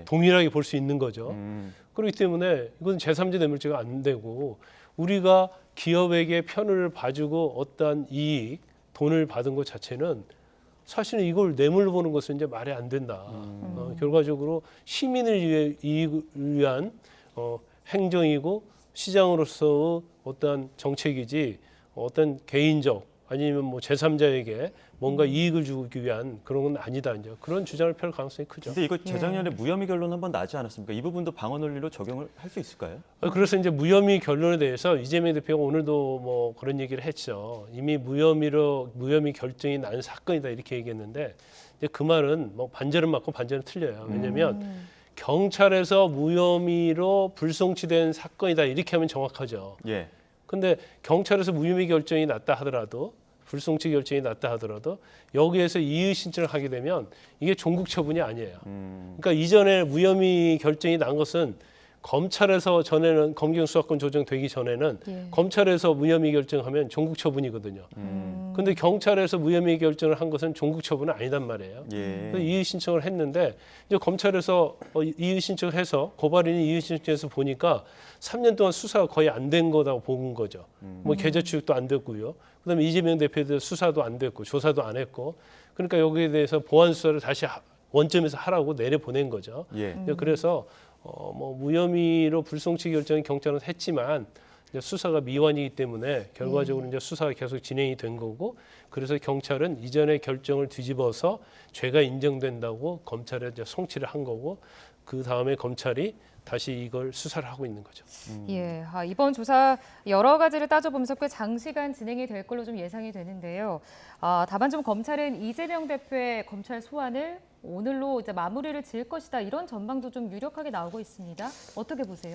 동일하게 볼 수 있는 거죠. 그렇기 때문에 이건 제3자 뇌물죄가 안 되고 우리가 기업에게 편을 봐주고 어떠한 이익, 돈을 받은 것 자체는 사실은 이걸 뇌물로 보는 것은 이제 말이 안 된다. 결과적으로 시민을 위한 행정이고 시장으로서의 어떠한 정책이지 어떤 개인적 아니면 뭐 제3자에게 뭔가 이익을 주기 위한 그런 건 아니다. 이제 그런 주장을 펼 가능성이 크죠. 근데 이거 재작년에 무혐의 결론 한번 나지 않았습니까? 이 부분도 방어 논리로 적용을 할 수 있을까요? 그래서 이제 무혐의 결론에 대해서 이재명 대표가 오늘도 뭐 그런 얘기를 했죠. 이미 무혐의 결정이 난 사건이다 이렇게 얘기했는데 이제 그 말은 뭐 반절은 맞고 반절은 틀려요. 왜냐하면 경찰에서 무혐의로 불송치된 사건이다 이렇게 하면 정확하죠. 예. 근데 경찰에서 무혐의 결정이 났다 하더라도 불송치 결정이 났다 하더라도 여기에서 이의 신청을 하게 되면 이게 종국 처분이 아니에요. 그러니까 이전에 무혐의 결정이 난 것은 검찰에서 전에는 검경 수사권 조정되기 전에는 검찰에서 무혐의 결정하면 종국 처분이거든요. 근데 경찰에서 무혐의 결정을 한 것은 종국 처분은 아니단 말이에요. 그래서 이의 신청을 했는데 이제 검찰에서 이의 신청을 해서 고발인이 이의 신청해서 보니까 3년 동안 수사가 거의 안 된 거라고 본 거죠. 뭐 계좌 추적도 안 됐고요. 그다음에 이재명 대표에 대해서 수사도 안 됐고 조사도 안 했고 그러니까 여기에 대해서 보완 수사를 다시 원점에서 하라고 내려보낸 거죠. 그래서 뭐 무혐의로 불송치 결정은 경찰은 했지만 이제 수사가 미완이기 때문에 결과적으로 이제 수사가 계속 진행이 된 거고 그래서 경찰은 이전의 결정을 뒤집어서 죄가 인정된다고 검찰에 이제 송치를 한 거고 그 다음에 검찰이 다시 이걸 수사를 하고 있는 거죠. 예, 이번 조사 여러 가지를 따져보면서 꽤 장시간 진행이 될 걸로 좀 예상이 되는데요. 다만 좀 검찰은 이재명 대표의 검찰 소환을 오늘로 이제 마무리를 지을 것이다 이런 전망도 좀 유력하게 나오고 있습니다. 어떻게 보세요?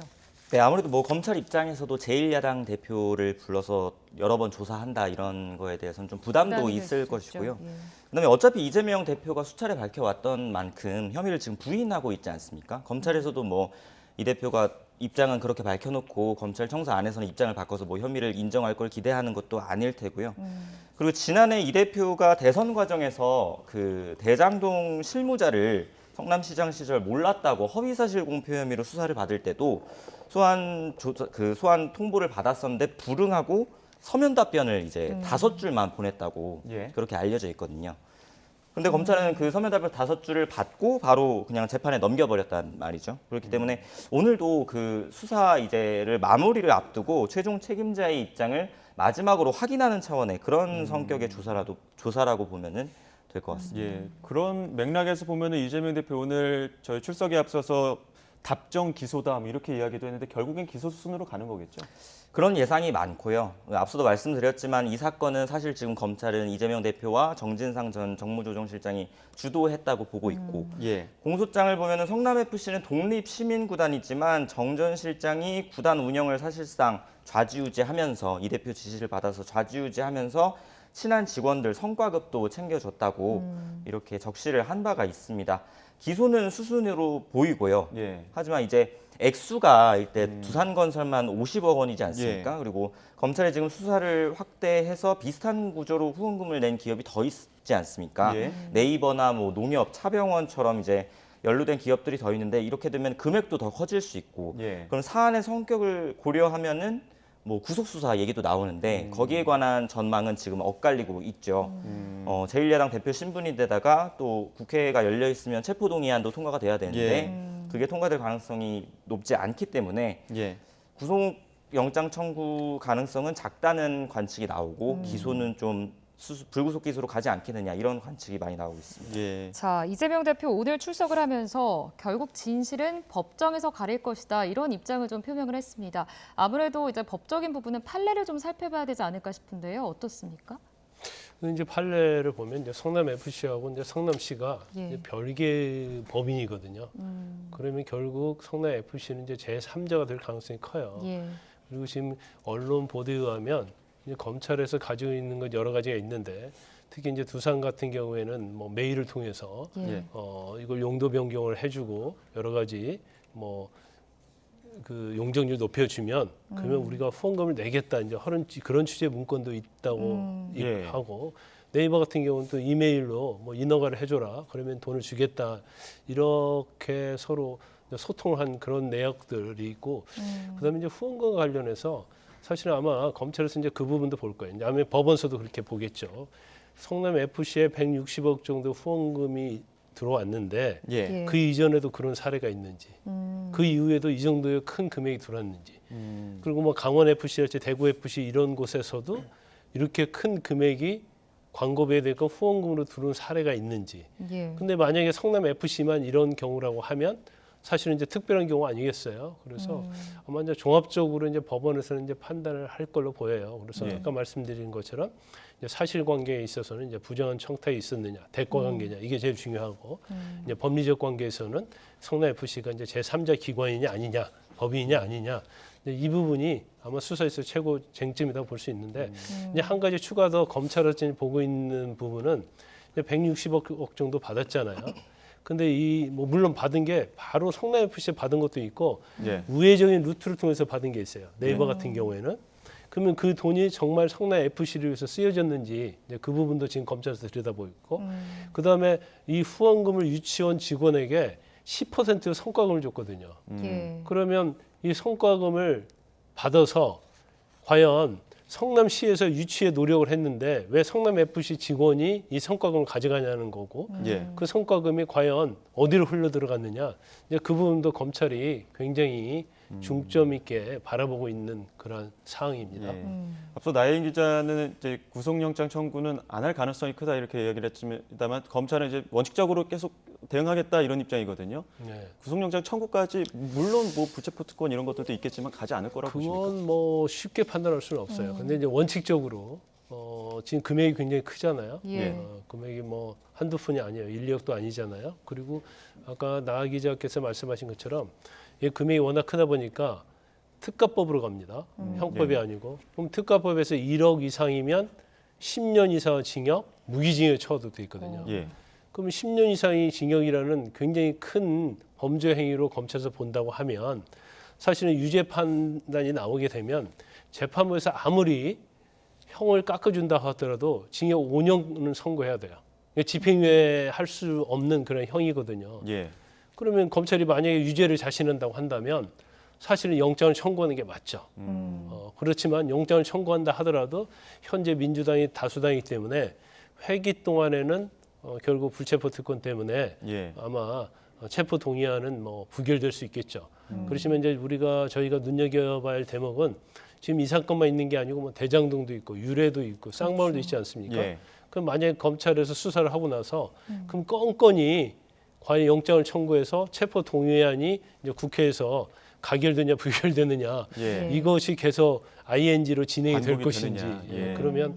네, 아무래도 뭐 검찰 입장에서도 제1야당 대표를 불러서 여러 번 조사한다 이런 거에 대해서는 좀 부담도 있을 것이고요. 그다음에 어차피 이재명 대표가 수차례 밝혀왔던 만큼 혐의를 지금 부인하고 있지 않습니까? 검찰에서도 뭐 이 대표가 입장은 그렇게 밝혀놓고 검찰 청사 안에서는 입장을 바꿔서 뭐 혐의를 인정할 걸 기대하는 것도 아닐 테고요. 그리고 지난해 이 대표가 대선 과정에서 그 대장동 실무자를 성남시장 시절 몰랐다고 허위사실 공표 혐의로 수사를 받을 때도 소환 통보를 받았었는데 불응하고 서면 답변을 이제 5줄만 보냈다고 그렇게 알려져 있거든요. 근데 검찰은 그 서면 답변 5줄을 받고 바로 그냥 재판에 넘겨버렸단 말이죠. 그렇기 때문에 오늘도 그 수사를 마무리를 앞두고 최종 책임자의 입장을 마지막으로 확인하는 차원의 그런 성격의 조사라고 보면은 될 것 같습니다. 예, 그런 맥락에서 보면은 이재명 대표 오늘 저희 출석에 앞서서 답정 기소담 이렇게 이야기도 했는데 결국엔 기소 수순으로 가는 거겠죠? 그런 예상이 많고요. 앞서도 말씀드렸지만 이 사건은 사실 지금 검찰은 이재명 대표와 정진상 전 정무조정실장이 주도했다고 보고 있고 공소장을 보면은 성남FC는 독립시민구단이지만 정 전 실장이 구단 운영을 사실상 좌지우지하면서 이 대표 지시를 받아서 좌지우지하면서 친한 직원들 성과급도 챙겨줬다고 이렇게 적시를 한 바가 있습니다. 기소는 수순으로 보이고요. 하지만 이제 액수가 이때 두산건설만 50억 원이지 않습니까? 그리고 검찰이 지금 수사를 확대해서 비슷한 구조로 후원금을 낸 기업이 더 있지 않습니까? 네이버나 뭐 농협, 차병원처럼 이제 연루된 기업들이 더 있는데 이렇게 되면 금액도 더 커질 수 있고 그럼 사안의 성격을 고려하면은 뭐 구속수사 얘기도 나오는데 거기에 관한 전망은 지금 엇갈리고 있죠. 제1야당 대표 신분인데다가 또 국회가 열려 있으면 체포동의안도 통과가 돼야 되는데 그게 통과될 가능성이 높지 않기 때문에 구속영장 청구 가능성은 작다는 관측이 나오고 기소는 좀 불구속 기소로 가지 않겠느냐 이런 관측이 많이 나오고 있습니다. 자, 이재명 대표 오늘 출석을 하면서 결국 진실은 법정에서 가릴 것이다 이런 입장을 좀 표명을 했습니다. 아무래도 이제 법적인 부분은 판례를 좀 살펴봐야 되지 않을까 싶은데요. 어떻습니까? 이제 판례를 보면 이제 성남 FC하고 이제 성남시가 이제 별개 법인이거든요. 그러면 결국 성남 FC는 이제 제3자가 될 가능성이 커요. 그리고 지금 언론 보도에 의하면 이제 검찰에서 가지고 있는 것 여러 가지가 있는데 특히 이제 두산 같은 경우에는 뭐 메일을 통해서 이걸 용도 변경을 해주고 여러 가지 뭐 그 용적률 높여주면 그러면 우리가 후원금을 내겠다 이제 그런 취지의 문건도 있다고 하고 네이버 같은 경우는 또 이메일로 뭐 인허가를 해줘라 그러면 돈을 주겠다 이렇게 서로 소통을 한 그런 내역들이 있고 그다음에 이제 후원금과 관련해서 사실은 아마 검찰에서 이제 그 부분도 볼 거예요. 아마 법원서도 그렇게 보겠죠. 성남 FC에 160억 정도 후원금이 들어왔는데 그 이전에도 그런 사례가 있는지 그 이후에도 이 정도의 큰 금액이 들어왔는지 그리고 뭐 강원 FC랄지 대구 FC 이런 곳에서도 이렇게 큰 금액이 광고비에 대고 후원금으로 들어온 사례가 있는지. 예. 근데 만약에 성남 FC만 이런 경우라고 하면 사실은 이제 특별한 경우 아니겠어요. 그래서 아마 이제 종합적으로 이제 법원에서는 이제 판단을 할 걸로 보여요. 그래서 아까 말씀드린 것처럼 이제 사실관계에 있어서는 이제 부정한 청탁이 있었느냐, 대가관계냐 이게 제일 중요하고 이제 법리적 관계에서는 성남 FC가 이제 제3자 기관이냐 아니냐, 법인이냐 아니냐 이 부분이 아마 수사에서 최고 쟁점이라고 볼 수 있는데 이제 한 가지 추가 더 검찰에서 보고 있는 부분은 160억 정도 받았잖아요. 근데 이 뭐 물론 받은 게 바로 성남 FC에 받은 것도 있고 우회적인 루트를 통해서 받은 게 있어요. 네이버 같은 경우에는. 그러면 그 돈이 정말 성남 FC를 위해서 쓰여졌는지 이제 그 부분도 지금 검찰에서 들여다보고 있고 그다음에 이 후원금을 유치원 직원에게 10% 성과금을 줬거든요. 그러면 이 성과금을 받아서 과연 성남시에서 유치에 노력을 했는데 왜 성남 FC 직원이 이 성과금을 가져가냐는 거고 그 성과금이 과연 어디로 흘러 들어갔느냐 이제 그 부분도 검찰이 굉장히 중점 있게 바라보고 있는 그런 사항입니다. 앞서 나혜인 기자는 이제 구속영장 청구는 안 할 가능성이 크다 이렇게 얘기를 했습니다만 검찰은 이제 원칙적으로 계속 대응하겠다 이런 입장이거든요. 구속영장 청구까지 물론 뭐 부체포 특권 이런 것들도 있겠지만 가지 않을 거라고 보십니까? 그건 뭐 쉽게 판단할 수는 없어요. 근데 이제 원칙적으로 지금 금액이 굉장히 크잖아요. 금액이 뭐 한두 푼이 아니에요. 1, 2억도 아니잖아요. 그리고 아까 나 기자께서 말씀하신 것처럼 이 금액이 워낙 크다 보니까 특가법으로 갑니다. 형법이 아니고. 그럼 특가법에서 1억 이상이면 10년 이상 징역, 무기징역에 처하도 돼 있거든요. 그럼 10년 이상의 징역이라는 굉장히 큰 범죄 행위로 검찰에서 본다고 하면 사실은 유죄 판단이 나오게 되면 재판부에서 아무리 형을 깎아준다 하더라도 징역 5년은 선고해야 돼요. 집행유예 할 수 없는 그런 형이거든요. 그러면 검찰이 만약에 유죄를 자신한다고 한다면 사실은 영장을 청구하는 게 맞죠. 그렇지만 영장을 청구한다 하더라도 현재 민주당이 다수당이기 때문에 회기 동안에는 결국 불체포 특권 때문에 아마 체포 동의안은 뭐 부결될 수 있겠죠. 그렇지만 이제 저희가 눈여겨봐야 할 대목은 지금 이 사건만 있는 게 아니고 뭐 대장동도 있고 유래도 있고 쌍마을도 있지 않습니까? 그럼 만약에 검찰에서 수사를 하고 나서 그럼 건건이 과연 영장을 청구해서 체포 동의안이 이제 국회에서 가결되냐 부결되느냐 이것이 계속 ING로 진행이 될 것인지 그러면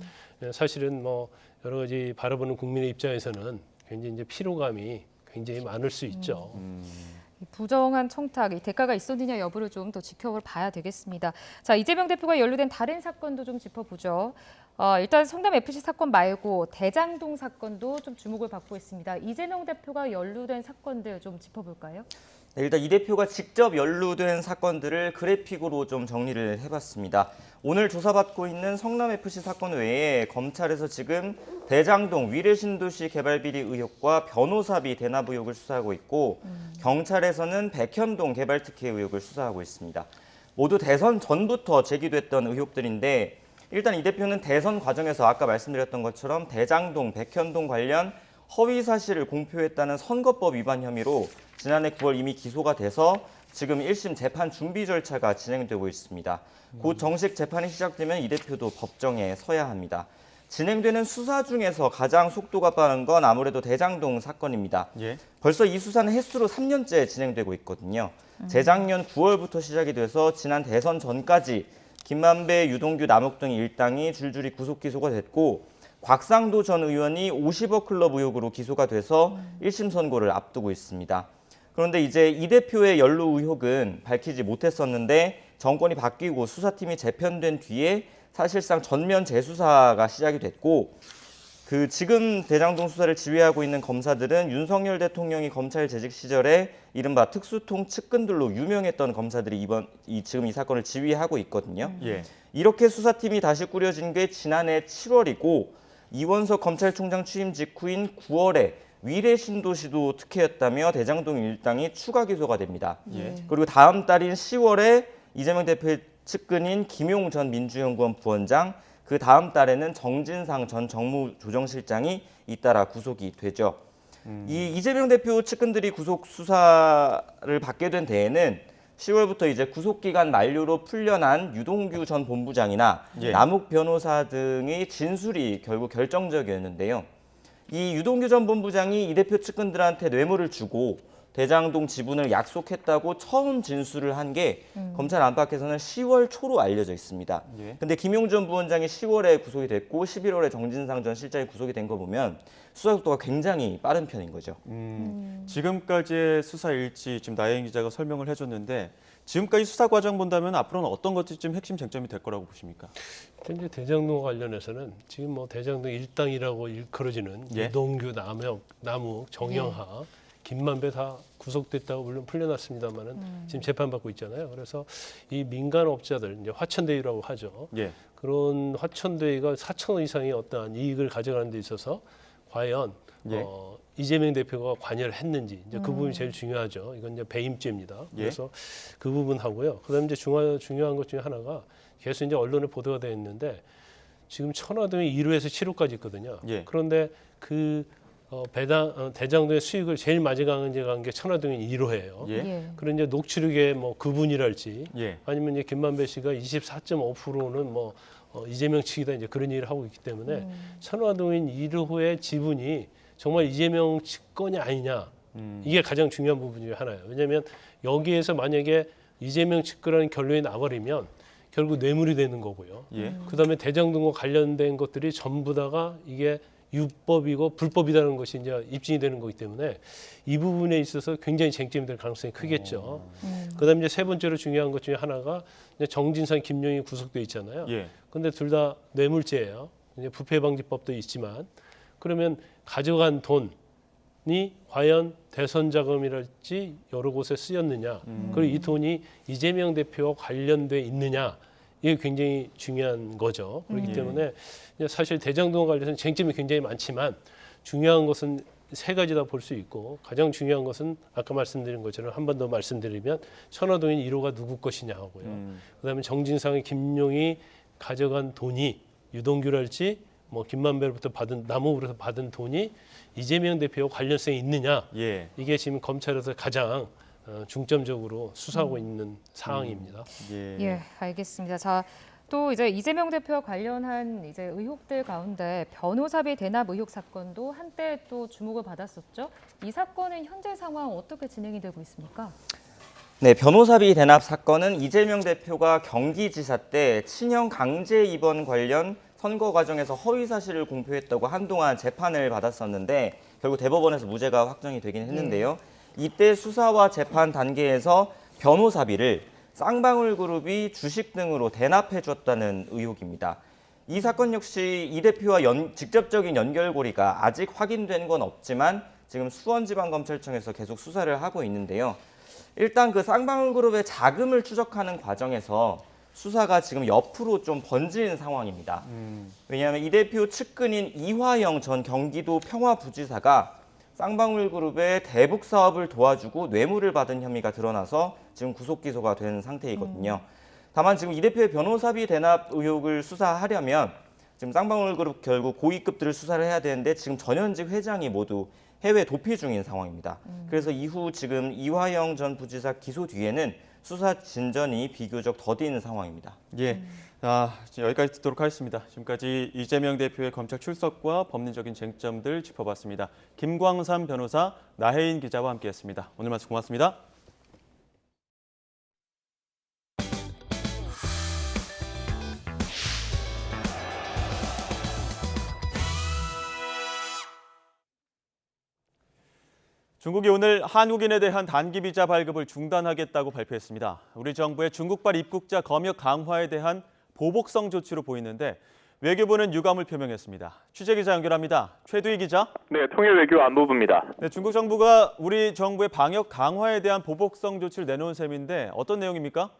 사실은 뭐 여러 가지 바라보는 국민의 입장에서는 굉장히 이제 피로감이 굉장히 많을 수 있죠. 부정한 청탁, 이 대가가 있었느냐 여부를 좀 더 지켜봐야 되겠습니다. 자, 이재명 대표가 연루된 다른 사건도 좀 짚어보죠. 일단 성남 FC 사건 말고 대장동 사건도 좀 주목을 받고 있습니다. 이재명 대표가 연루된 사건들 좀 짚어볼까요? 네, 일단 이 대표가 직접 연루된 사건들을 그래픽으로 좀 정리를 해봤습니다. 오늘 조사받고 있는 성남FC 사건 외에 검찰에서 지금 대장동 위례신도시 개발비리 의혹과 변호사비 대납 의혹을 수사하고 있고 경찰에서는 백현동 개발특혜 의혹을 수사하고 있습니다. 모두 대선 전부터 제기됐던 의혹들인데 일단 이 대표는 대선 과정에서 아까 말씀드렸던 것처럼 대장동, 백현동 관련 허위 사실을 공표했다는 선거법 위반 혐의로 지난해 9월 이미 기소가 돼서 지금 1심 재판 준비 절차가 진행되고 있습니다. 곧 정식 재판이 시작되면 이 대표도 법정에 서야 합니다. 진행되는 수사 중에서 가장 속도가 빠른 건 아무래도 대장동 사건입니다. 벌써 이 수사는 횟수로 3년째 진행되고 있거든요. 재작년 9월부터 시작이 돼서 지난 대선 전까지 김만배, 유동규, 남욱 등 일당이 줄줄이 구속 기소가 됐고 곽상도 전 의원이 50억 클럽 의혹으로 기소가 돼서 1심 선고를 앞두고 있습니다. 그런데 이제 이 대표의 연루 의혹은 밝히지 못했었는데 정권이 바뀌고 수사팀이 재편된 뒤에 사실상 전면 재수사가 시작이 됐고 지금 대장동 수사를 지휘하고 있는 검사들은 윤석열 대통령이 검찰 재직 시절에 이른바 특수통 측근들로 유명했던 검사들이 지금 이 사건을 지휘하고 있거든요. 이렇게 수사팀이 다시 꾸려진 게 지난해 7월이고 이원석 검찰총장 취임 직후인 9월에 위례신도시도 특혜였다며 대장동 일당이 추가 기소가 됩니다. 그리고 다음 달인 10월에 이재명 대표의 측근인 김용 전 민주연구원 부원장, 그 다음 달에는 정진상 전 정무조정실장이 잇따라 구속이 되죠. 이 이재명 대표 측근들이 구속 수사를 받게 된 데에는 10월부터 이제 구속기간 만료로 풀려난 유동규 전 본부장이나 예. 남욱 변호사 등의 진술이 결국 결정적이었는데요. 이 유동규 전 본부장이 이 대표 측근들한테 뇌물을 주고 대장동 지분을 약속했다고 처음 진술을 한 게 검찰 안팎에서는 10월 초로 알려져 있습니다. 예. 근데 김용 전 부원장이 10월에 구속이 됐고 11월에 정진상 전 실장이 구속이 된 거 보면 수사 속도가 굉장히 빠른 편인 거죠. 지금까지의 수사 일지 지금 나혜인 기자가 설명을 해줬는데 지금까지 수사 과정 본다면 앞으로는 어떤 것이 좀 핵심 쟁점이 될 거라고 보십니까? 현재 대장동 관련해서는 지금 뭐 대장동 일당이라고 일컬어지는 예. 유동규, 남욱, 정영하, 김만배 다 구속됐다고 물론 풀려났습니다만은 지금 재판받고 있잖아요. 그래서 이 민간업자들 이제 화천대유라고 하죠. 예. 그런 화천대유가 4천억 이상의 어떠한 이익을 가져가는 데 있어서 과연 예. 이재명 대표가 관여를 했는지 이제 그 부분이 제일 중요하죠. 이건 이제 배임죄입니다. 예. 그래서 그 부분하고요. 그다음에 이제 중요한 것 중에 하나가 계속 이제 언론에 보도가 되어 있는데 지금 천화동이 1호에서 7호까지 있거든요. 예. 그런데 그 대장동의 수익을 제일 많이 가져간 게 천화동인 1호예요. 예. 그런 이제 녹취록의 뭐 그분이랄지 예. 아니면 이제 김만배 씨가 24.5%는 뭐 이재명 측이다 이제 그런 얘기를 하고 있기 때문에 천화동인 1호의 지분이 정말 이재명 측건이 아니냐 이게 가장 중요한 부분 중에 하나예요. 왜냐하면 여기에서 만약에 이재명 측근이라는 결론이 나버리면 결국 뇌물이 되는 거고요. 예. 그다음에 대장동과 관련된 것들이 전부 다가 이게 유법이고 불법이라는 것이 이제 입증이 되는 거기 때문에 이 부분에 있어서 굉장히 쟁점이 될 가능성이 크겠죠. 그다음에 이제 세 번째로 중요한 것 중에 하나가 이제 정진상, 김용이 구속돼 있잖아요. 예. 근데 둘 다 뇌물죄예요. 이제 부패방지법도 있지만 그러면 가져간 돈이 과연 대선 자금이랄지 여러 곳에 쓰였느냐, 그리고 이 돈이 이재명 대표와 관련돼 있느냐. 이게 굉장히 중요한 거죠. 그렇기 때문에 사실 대장동과 관련해서는 쟁점이 굉장히 많지만 중요한 것은 세 가지 다 볼 수 있고 가장 중요한 것은 아까 말씀드린 것처럼 한 번 더 말씀드리면 천화동인 1호가 누구 것이냐 하고요. 그다음에 정진상의 김용이 가져간 돈이 유동규랄지 뭐 김만배로부터 받은 남욱으로부터 받은 돈이 이재명 대표와 관련성이 있느냐. 예. 이게 지금 검찰에서 가장 중점적으로 수사하고 있는 상황입니다. 예, 알겠습니다. 자, 또 이제 이재명 대표와 관련한 이제 의혹들 가운데 변호사비 대납 의혹 사건도 한때 또 주목을 받았었죠. 이 사건은 현재 상황 어떻게 진행이 되고 있습니까? 네, 변호사비 대납 사건은 이재명 대표가 경기지사 때 친형 강제 입원 관련 선거 과정에서 허위 사실을 공표했다고 한동안 재판을 받았었는데 결국 대법원에서 무죄가 확정이 되긴 했는데요. 이때 수사와 재판 단계에서 변호사비를 쌍방울그룹이 주식 등으로 대납해 줬다는 의혹입니다. 이 사건 역시 이 대표와 직접적인 연결고리가 아직 확인된 건 없지만 지금 수원지방검찰청에서 계속 수사를 하고 있는데요. 일단 그 쌍방울그룹의 자금을 추적하는 과정에서 수사가 지금 옆으로 좀 번진 상황입니다. 왜냐하면 이 대표 측근인 이화영 전 경기도 평화부지사가 쌍방울그룹의 대북 사업을 도와주고 뇌물을 받은 혐의가 드러나서 지금 구속 기소가 된 상태이거든요. 다만 지금 이 대표의 변호사비 대납 의혹을 수사하려면 지금 쌍방울그룹 결국 고위급들을 수사를 해야 되는데 지금 전현직 회장이 모두 해외 도피 중인 상황입니다. 그래서 이후 지금 이화영 전 부지사 기소 뒤에는 수사 진전이 비교적 더딘 상황입니다. 예. 여기까지 듣도록 하겠습니다. 지금까지 이재명 대표의 검찰 출석과 법리적인 쟁점들 짚어봤습니다. 김광삼 변호사, 나혜인 기자와 함께했습니다. 오늘 말씀 고맙습니다. 중국이 오늘 한국인에 대한 단기 비자 발급을 중단하겠다고 발표했습니다. 우리 정부의 중국발 입국자 검역 강화에 대한 보복성 조치로 보이는데 외교부는 유감을 표명했습니다. 취재기자 연결합니다. 최두희 기자. 네, 통일외교안보부입니다. 네, 중국 정부가 우리 정부의 방역 강화에 대한 보복성 조치를 내놓은 셈인데 어떤 내용입니까?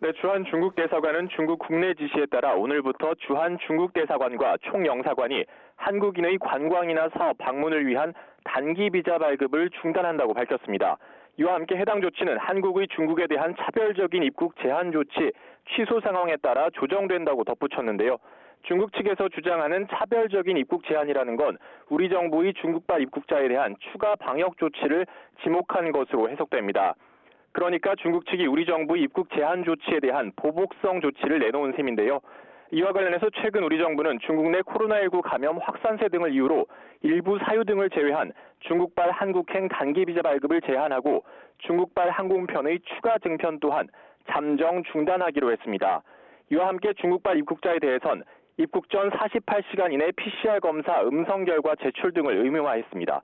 네, 주한 중국 대사관은 중국 국내 지시에 따라 오늘부터 주한 중국 대사관과 총영사관이 한국인의 관광이나 사업 방문을 위한 단기 비자 발급을 중단한다고 밝혔습니다. 이와 함께 해당 조치는 한국의 중국에 대한 차별적인 입국 제한 조치 취소 상황에 따라 조정된다고 덧붙였는데요. 중국 측에서 주장하는 차별적인 입국 제한이라는 건 우리 정부의 중국발 입국자에 대한 추가 방역 조치를 지목한 것으로 해석됩니다. 그러니까 중국 측이 우리 정부 입국 제한 조치에 대한 보복성 조치를 내놓은 셈인데요. 이와 관련해서 최근 우리 정부는 중국 내 코로나19 감염 확산세 등을 이유로 일부 사유 등을 제외한 중국발 한국행 단기 비자 발급을 제한하고 중국발 항공편의 추가 증편 또한 잠정 중단하기로 했습니다. 이와 함께 중국발 입국자에 대해선 입국 전 48시간 이내 PCR 검사 음성 결과 제출 등을 의무화했습니다.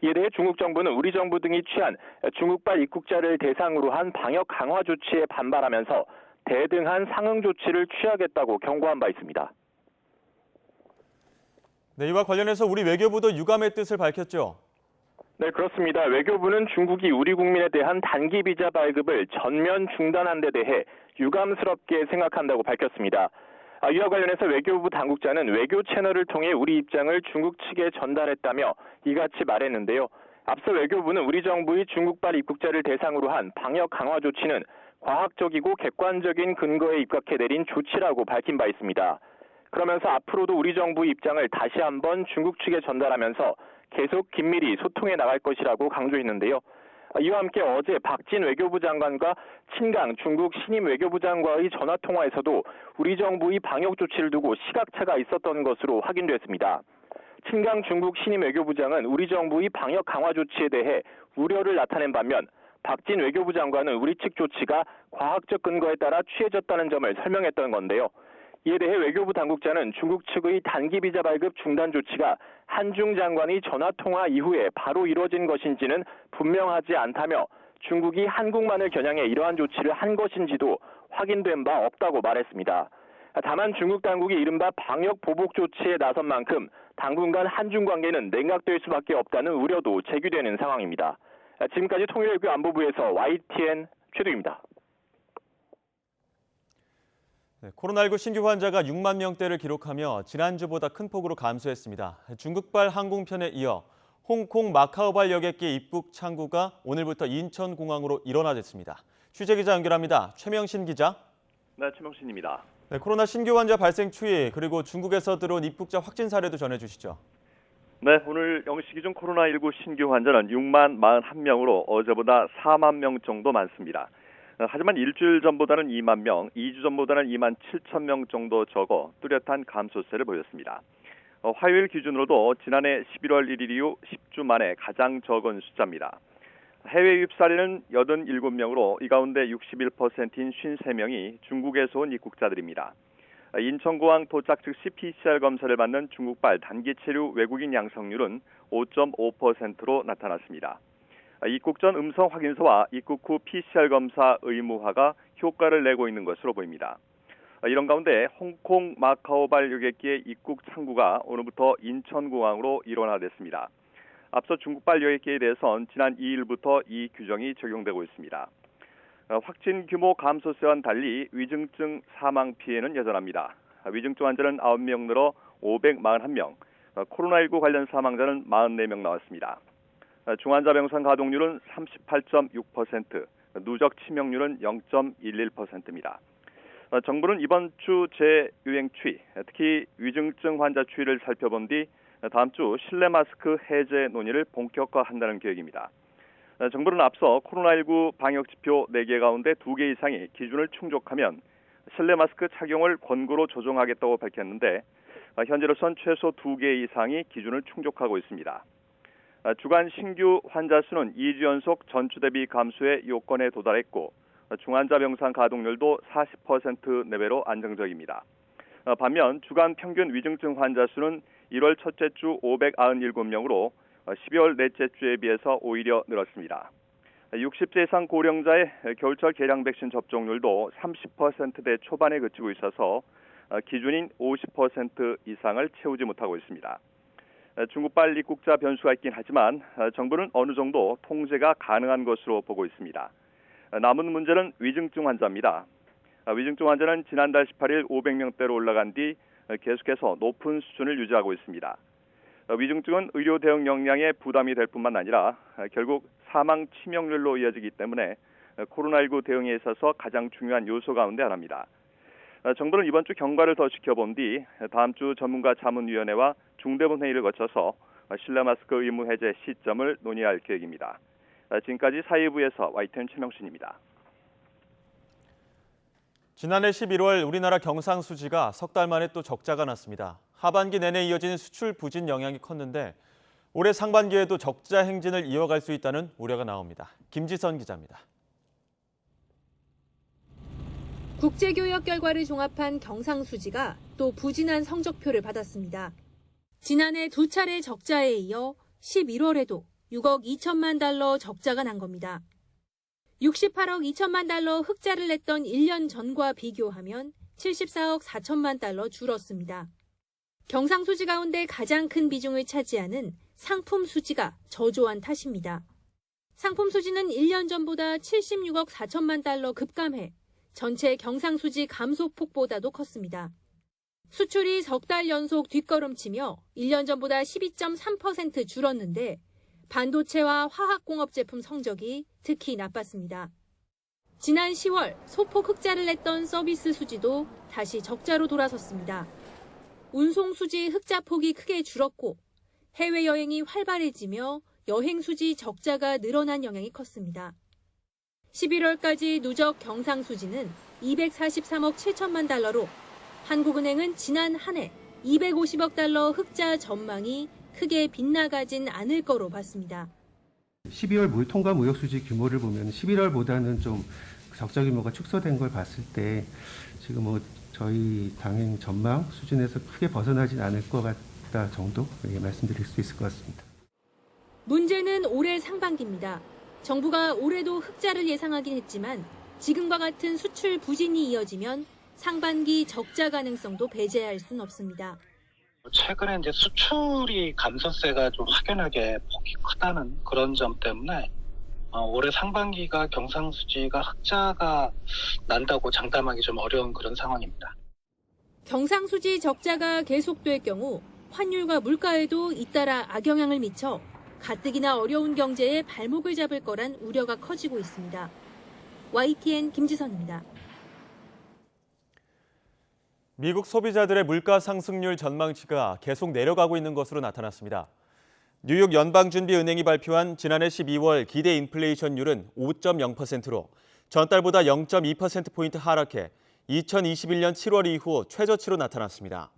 이에 대해 중국 정부는 우리 정부 등이 취한 중국발 입국자를 대상으로 한 방역 강화 조치에 반발하면서 대등한 상응 조치를 취하겠다고 경고한 바 있습니다. 네, 이와 관련해서 우리 외교부도 유감의 뜻을 밝혔죠. 네, 그렇습니다. 외교부는 중국이 우리 국민에 대한 단기 비자 발급을 전면 중단한 데 대해 유감스럽게 생각한다고 밝혔습니다. 이와 관련해서 외교부 당국자는 외교 채널을 통해 우리 입장을 중국 측에 전달했다며 이같이 말했는데요. 앞서 외교부는 우리 정부의 중국발 입국자를 대상으로 한 방역 강화 조치는 과학적이고 객관적인 근거에 입각해 내린 조치라고 밝힌 바 있습니다. 그러면서 앞으로도 우리 정부의 입장을 다시 한번 중국 측에 전달하면서 계속 긴밀히 소통해 나갈 것이라고 강조했는데요. 이와 함께 어제 박진 외교부 장관과 친강 중국 신임 외교부 장관의 전화통화에서도 우리 정부의 방역 조치를 두고 시각차가 있었던 것으로 확인됐습니다. 친강 중국 신임 외교부장은 우리 정부의 방역 강화 조치에 대해 우려를 나타낸 반면 박진 외교부 장관은 우리 측 조치가 과학적 근거에 따라 취해졌다는 점을 설명했던 건데요. 이에 대해 외교부 당국자는 중국 측의 단기 비자 발급 중단 조치가 한중 장관의 전화통화 이후에 바로 이루어진 것인지는 분명하지 않다며 중국이 한국만을 겨냥해 이러한 조치를 한 것인지도 확인된 바 없다고 말했습니다. 다만 중국 당국이 이른바 방역 보복 조치에 나선 만큼 당분간 한중 관계는 냉각될 수밖에 없다는 우려도 제기되는 상황입니다. 지금까지 통일외교 안보부에서 YTN 최두입니다. 네, 코로나19 신규 환자가 6만 명대를 기록하며 지난주보다 큰 폭으로 감소했습니다. 중국발 항공편에 이어 홍콩 마카오발 여객기 입국 창구가 오늘부터 인천공항으로 일원화됐습니다. 취재기자 연결합니다. 최명신 기자. 네, 최명신입니다. 네, 코로나 신규 환자 발생 추이 그리고 중국에서 들어온 입국자 확진 사례도 전해주시죠. 네, 오늘 0시 기준 코로나19 신규 환자는 6만 41명으로 어제보다 4만 명 정도 많습니다. 하지만 일주일 전보다는 2만 명, 2주 전보다는 2만 7천 명 정도 적어 뚜렷한 감소세를 보였습니다. 화요일 기준으로도 지난해 11월 1일 이후 10주 만에 가장 적은 숫자입니다. 해외 유입 사례는 87명으로 이 가운데 61%인 53명이 중국에서 온 입국자들입니다. 인천공항 도착 즉시 PCR 검사를 받는 중국발 단기 체류 외국인 양성률은 5.5%로 나타났습니다. 입국 전 음성 확인서와 입국 후 PCR 검사 의무화가 효과를 내고 있는 것으로 보입니다. 이런 가운데 홍콩 마카오발 여객기의 입국 창구가 오늘부터 인천공항으로 일원화됐습니다. 앞서 중국발 여객기에 대해선 지난 2일부터 이 규정이 적용되고 있습니다. 확진 규모 감소세와는 달리 위중증 사망 피해는 여전합니다. 위중증 환자는 9명 늘어 541명, 코로나19 관련 사망자는 44명 나왔습니다. 중환자 병상 가동률은 38.6%, 누적 치명률은 0.11%입니다. 정부는 이번 주 재유행 추이, 특히 위중증 환자 추이를 살펴본 뒤 다음 주 실내 마스크 해제 논의를 본격화한다는 계획입니다. 정부는 앞서 코로나19 방역 지표 4개 가운데 2개 이상이 기준을 충족하면 실내 마스크 착용을 권고로 조정하겠다고 밝혔는데 현재로선 최소 2개 이상이 기준을 충족하고 있습니다. 주간 신규 환자 수는 2주 연속 전주 대비 감소의 요건에 도달했고 중환자 병상 가동률도 40% 내외로 안정적입니다. 반면 주간 평균 위중증 환자 수는 1월 첫째 주 597명으로 12월 넷째 주에 비해서 오히려 늘었습니다. 60세 이상 고령자의 겨울철 계량 백신 접종률도 30%대 초반에 그치고 있어서 기준인 50% 이상을 채우지 못하고 있습니다. 중국발 입국자 변수가 있긴 하지만 정부는 어느 정도 통제가 가능한 것으로 보고 있습니다. 남은 문제는 위중증 환자입니다. 위중증 환자는 지난달 18일 500명대로 올라간 뒤 계속해서 높은 수준을 유지하고 있습니다. 위중증은 의료 대응 역량에 부담이 될 뿐만 아니라 결국 사망 치명률로 이어지기 때문에 코로나19 대응에 있어서 가장 중요한 요소 가운데 하나입니다. 정부는 이번 주 경과를 더 지켜본 뒤 다음 주 전문가 자문위원회와 중대본 회의를 거쳐서 실내 마스크 의무 해제 시점을 논의할 계획입니다. 지금까지 사회부에서 YTN 최명신입니다. 지난해 11월 우리나라 경상수지가 석 달 만에 또 적자가 났습니다. 하반기 내내 이어진 수출 부진 영향이 컸는데 올해 상반기에도 적자 행진을 이어갈 수 있다는 우려가 나옵니다. 김지선 기자입니다. 국제교역 결과를 종합한 경상수지가 또 부진한 성적표를 받았습니다. 지난해 두 차례 적자에 이어 11월에도 6억 2천만 달러 적자가 난 겁니다. 68억 2천만 달러 흑자를 냈던 1년 전과 비교하면 74억 4천만 달러 줄었습니다. 경상수지 가운데 가장 큰 비중을 차지하는 상품 수지가 저조한 탓입니다. 상품 수지는 1년 전보다 76억 4천만 달러 급감해 전체 경상수지 감소폭보다도 컸습니다. 수출이 석 달 연속 뒷걸음치며 1년 전보다 12.3% 줄었는데 반도체와 화학공업 제품 성적이 특히 나빴습니다. 지난 10월 소폭 흑자를 냈던 서비스 수지도 다시 적자로 돌아섰습니다. 운송 수지 흑자 폭이 크게 줄었고 해외여행이 활발해지며 여행 수지 적자가 늘어난 영향이 컸습니다. 11월까지 누적 경상 수지는 243억 7천만 달러로 한국은행은 지난 한 해 250억 달러 흑자 전망이 크게 빗나가진 않을 거로 봤습니다. 12월 물통과 무역 수지 규모를 보면 11월보다는 좀 적자 규모가 축소된 걸 봤을 때 지금 저희 당행 전망 수준에서 크게 벗어나진 않을 것 같다 정도 말씀드릴 수 있을 것 같습니다. 문제는 올해 상반기입니다. 정부가 올해도 흑자를 예상하긴 했지만 지금과 같은 수출 부진이 이어지면 상반기 적자 가능성도 배제할 수는 없습니다. 최근에 이제 수출이 감소세가 좀 확연하게 폭이 크다는 그런 점 때문에 올해 상반기가 경상수지가 흑자가 난다고 장담하기 좀 어려운 그런 상황입니다. 경상수지 적자가 계속될 경우 환율과 물가에도 잇따라 악영향을 미쳐 가뜩이나 어려운 경제에 발목을 잡을 거란 우려가 커지고 있습니다. YTN 김지선입니다. 미국 소비자들의 물가 상승률 전망치가 계속 내려가고 있는 것으로 나타났습니다. 뉴욕 연방준비은행이 발표한 지난해 12월 기대 인플레이션율은 5.0%로 전달보다 0.2%포인트 하락해 2021년 7월 이후 최저치로 나타났습니다.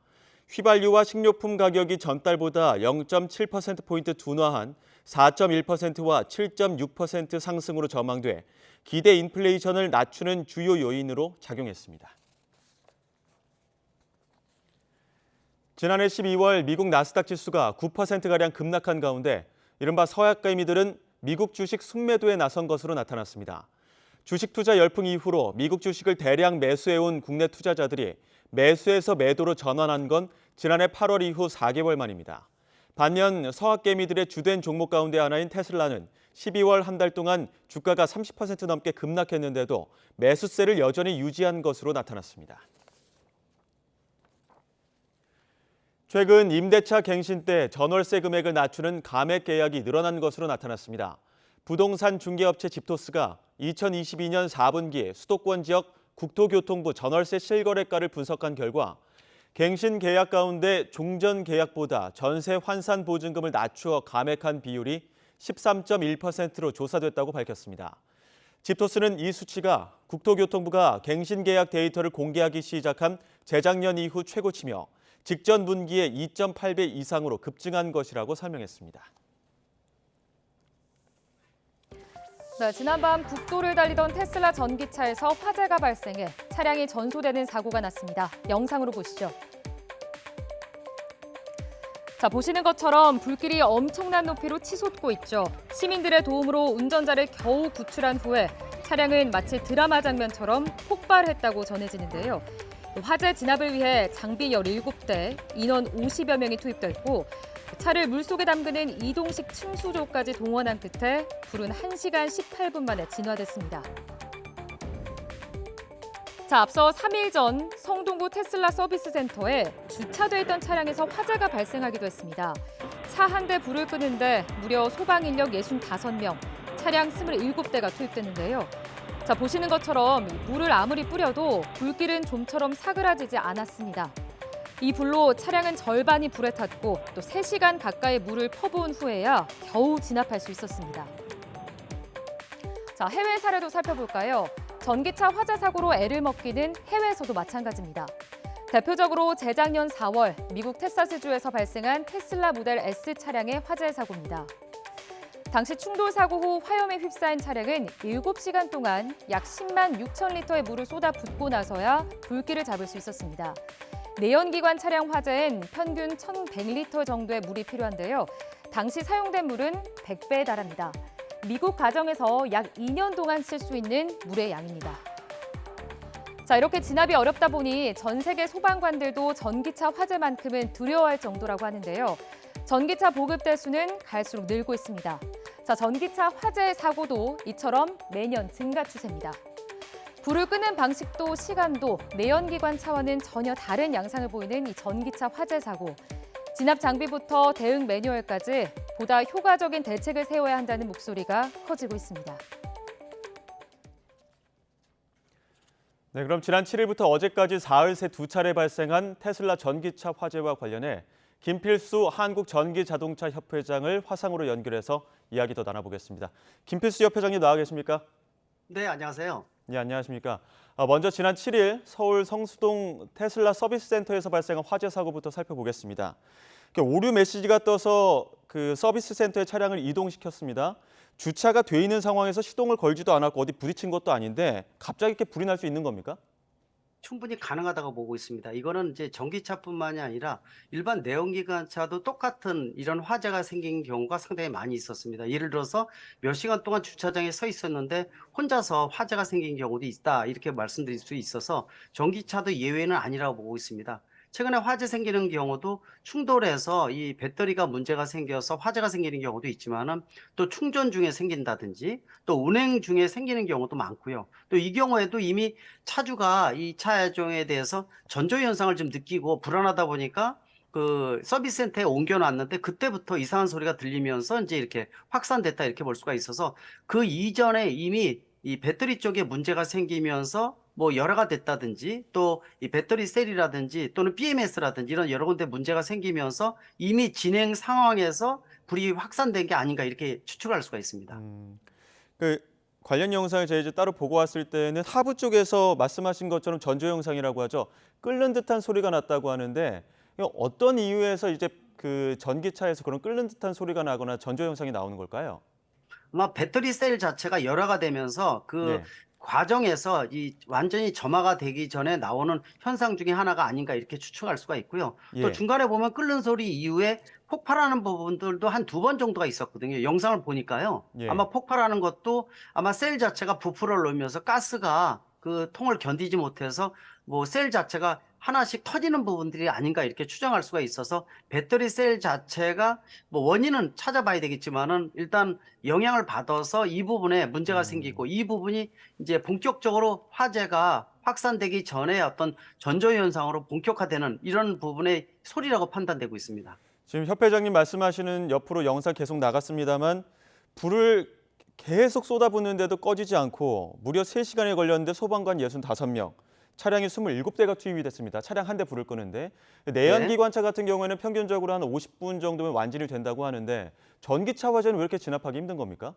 휘발유와 식료품 가격이 전달보다 0.7%포인트 둔화한 4.1%와 7.6% 상승으로 전망돼 기대 인플레이션을 낮추는 주요 요인으로 작용했습니다. 지난해 12월 미국 나스닥 지수가 9%가량 급락한 가운데 이른바 서약개미들은 미국 주식 순매도에 나선 것으로 나타났습니다. 주식 투자 열풍 이후로 미국 주식을 대량 매수해온 국내 투자자들이 매수에서 매도로 전환한 건 지난해 8월 이후 4개월 만입니다. 반면 서학개미들의 주된 종목 가운데 하나인 테슬라는 12월 한 달 동안 주가가 30% 넘게 급락했는데도 매수세를 여전히 유지한 것으로 나타났습니다. 최근 임대차 갱신 때 전월세 금액을 낮추는 감액 계약이 늘어난 것으로 나타났습니다. 부동산 중개업체 집토스가 2022년 4분기 수도권 지역 국토교통부 전월세 실거래가를 분석한 결과 갱신 계약 가운데 종전 계약보다 전세 환산 보증금을 낮추어 감액한 비율이 13.1%로 조사됐다고 밝혔습니다. 집토스는 이 수치가 국토교통부가 갱신 계약 데이터를 공개하기 시작한 재작년 이후 최고치며 직전 분기에 2.8배 이상으로 급증한 것이라고 설명했습니다. 네, 지난밤 국도를 달리던 테슬라 전기차에서 화재가 발생해 차량이 전소되는 사고가 났습니다. 영상으로 보시죠. 자, 보시는 것처럼 불길이 엄청난 높이로 치솟고 있죠. 시민들의 도움으로 운전자를 겨우 구출한 후에 차량은 마치 드라마 장면처럼 폭발했다고 전해지는데요. 화재 진압을 위해 장비 17대, 인원 50여 명이 투입됐고 차를 물속에 담그는 이동식 층수조까지 동원한 끝에 불은 1시간 18분 만에 진화됐습니다. 자, 앞서 3일 전 성동구 테슬라 서비스 센터에 주차돼 있던 차량에서 화재가 발생하기도 했습니다. 차 한 대 불을 끄는데 무려 소방 인력 65명, 차량 27대가 투입됐는데요. 자, 보시는 것처럼 물을 아무리 뿌려도 불길은 좀처럼 사그라지지 않았습니다. 이 불로 차량은 절반이 불에 탔고 또 3시간 가까이 물을 퍼부은 후에야 겨우 진압할 수 있었습니다. 자, 해외 사례도 살펴볼까요? 전기차 화재 사고로 애를 먹기는 해외에서도 마찬가지입니다. 대표적으로 재작년 4월 미국 텍사스주에서 발생한 테슬라 모델 S 차량의 화재 사고입니다. 당시 충돌 사고 후 화염에 휩싸인 차량은 7시간 동안 약 10만 6천 리터의 물을 쏟아붓고 나서야 불길을 잡을 수 있었습니다. 내연기관 차량 화재엔 평균 1,100리터 정도의 물이 필요한데요. 당시 사용된 물은 100배에 달합니다. 미국 가정에서 약 2년 동안 쓸 수 있는 물의 양입니다. 자, 이렇게 진압이 어렵다 보니 전 세계 소방관들도 전기차 화재만큼은 두려워할 정도라고 하는데요. 전기차 보급 대수는 갈수록 늘고 있습니다. 자, 전기차 화재 사고도 이처럼 매년 증가 추세입니다. 불을 끄는 방식도 시간도 내연기관 차와는 전혀 다른 양상을 보이는 이 전기차 화재 사고. 진압 장비부터 대응 매뉴얼까지 보다 효과적인 대책을 세워야 한다는 목소리가 커지고 있습니다. 네, 그럼 지난 7일부터 어제까지 사흘 새 2차례 발생한 테슬라 전기차 화재와 관련해 김필수 한국전기자동차협회장을 화상으로 연결해서 이야기 더 나눠보겠습니다. 김필수 협회장님 나와 계십니까? 네, 안녕하세요. 네, 안녕하십니까? 먼저 지난 7일 서울 성수동 테슬라 서비스 센터에서 발생한 화재 사고부터 살펴보겠습니다. 오류 메시지가 떠서 그 서비스 센터의 차량을 이동시켰습니다. 주차가 돼 있는 상황에서 시동을 걸지도 않았고 어디 부딪힌 것도 아닌데 갑자기 이렇게 불이 날 수 있는 겁니까? 충분히 가능하다고 보고 있습니다. 이거는 이제 전기차뿐만이 아니라 일반 내연기관차도 똑같은 이런 화재가 생긴 경우가 상당히 많이 있었습니다. 예를 들어서 몇 시간 동안 주차장에 서 있었는데 혼자서 화재가 생긴 경우도 있다, 이렇게 말씀드릴 수 있어서 전기차도 예외는 아니라고 보고 있습니다. 최근에 화재 생기는 경우도 충돌해서 이 배터리가 문제가 생겨서 화재가 생기는 경우도 있지만은 또 충전 중에 생긴다든지 또 운행 중에 생기는 경우도 많고요. 또 이 경우에도 이미 차주가 이 차종에 대해서 전조 현상을 좀 느끼고 불안하다 보니까 그 서비스 센터에 옮겨놨는데 그때부터 이상한 소리가 들리면서 이제 이렇게 확산됐다, 이렇게 볼 수가 있어서 그 이전에 이미 이 배터리 쪽에 문제가 생기면서 뭐 열화가 됐다든지 또 이 배터리 셀이라든지 또는 BMS라든지 이런 여러 군데 문제가 생기면서 이미 진행 상황에서 불이 확산된 게 아닌가, 이렇게 추측할 수가 있습니다. 그 관련 영상을 저희 이제 따로 보고 왔을 때는 하부 쪽에서 말씀하신 것처럼 전조 영상이라고 하죠. 끓는 듯한 소리가 났다고 하는데 어떤 이유에서 이제 그 전기차에서 그런 끓는 듯한 소리가 나거나 전조 영상이 나오는 걸까요? 아마 배터리 셀 자체가 열화가 되면서 그 네. 과정에서 이 완전히 점화가 되기 전에 나오는 현상 중에 하나가 아닌가, 이렇게 추측할 수가 있고요. 또 예. 중간에 보면 끓는 소리 이후에 폭발하는 부분들도 한 2번 정도가 있었거든요. 영상을 보니까요. 예. 아마 폭발하는 것도 아마 셀 자체가 부풀어 오르면서 가스가 그 통을 견디지 못해서 뭐 셀 자체가 하나씩 터지는 부분들이 아닌가, 이렇게 추정할 수가 있어서 배터리 셀 자체가 뭐 원인은 찾아봐야 되겠지만은 일단 영향을 받아서 이 부분에 문제가 생기고 이 부분이 이제 본격적으로 화재가 확산되기 전에 어떤 전조 현상으로 본격화되는 이런 부분의 소리라고 판단되고 있습니다. 지금 협회장님 말씀하시는 옆으로 영상 계속 나갔습니다만 불을 계속 쏟아붓는데도 꺼지지 않고 무려 3시간이 걸렸는데 소방관 65명, 차량이 27대가 투입이 됐습니다. 차량 한 대 불을 끄는데 내연기관차 같은 경우에는 평균적으로 한 50분 정도면 완진이 된다고 하는데 전기차 화재는 왜 이렇게 진압하기 힘든 겁니까?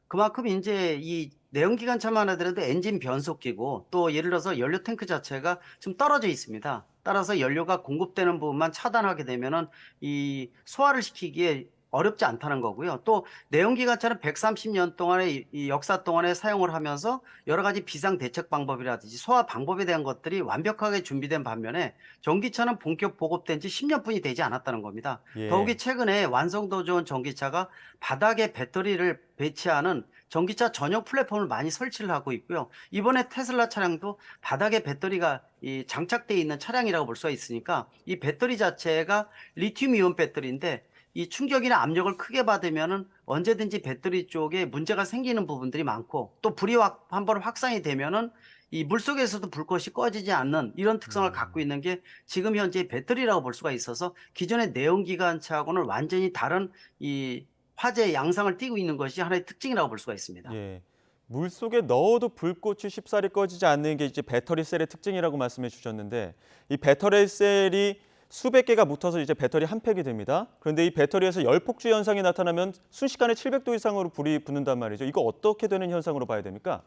그만큼 이제 이 내연기관차만 하더라도 엔진 변속기고 또 예를 들어서 연료 탱크 자체가 좀 떨어져 있습니다. 따라서 연료가 공급되는 부분만 차단하게 되면은 이 소화를 시키기에 어렵지 않다는 거고요. 또 내연기관차는 130년 동안의 이 역사 동안에 사용을 하면서 여러 가지 비상 대책 방법이라든지 소화 방법에 대한 것들이 완벽하게 준비된 반면에 전기차는 본격 보급된 지 10년뿐이 되지 않았다는 겁니다. 예. 더욱이 최근에 완성도 좋은 전기차가 바닥에 배터리를 배치하는 전기차 전용 플랫폼을 많이 설치를 하고 있고요. 이번에 테슬라 차량도 바닥에 배터리가 장착되어 있는 차량이라고 볼 수가 있으니까 이 배터리 자체가 리튬이온 배터리인데 이 충격이나 압력을 크게 받으면은 언제든지 배터리 쪽에 문제가 생기는 부분들이 많고 또 불이 한번 확산이 되면은 이 물속에서도 불꽃이 꺼지지 않는 이런 특성을 갖고 있는 게 지금 현재 배터리라고 볼 수가 있어서 기존의 내연기관차하고는 완전히 다른 이 화재 양상을 띠고 있는 것이 하나의 특징이라고 볼 수가 있습니다. 예. 물속에 넣어도 불꽃이 쉽사리 꺼지지 않는 게 이제 배터리 셀의 특징이라고 말씀해 주셨는데 이 배터리 셀이 수백 개가 붙어서 이제 배터리 한 팩이 됩니다. 그런데 이 배터리에서 열폭주 현상이 나타나면 순식간에 700도 이상으로 불이 붙는단 말이죠. 이거 어떻게 되는 현상으로 봐야 됩니까?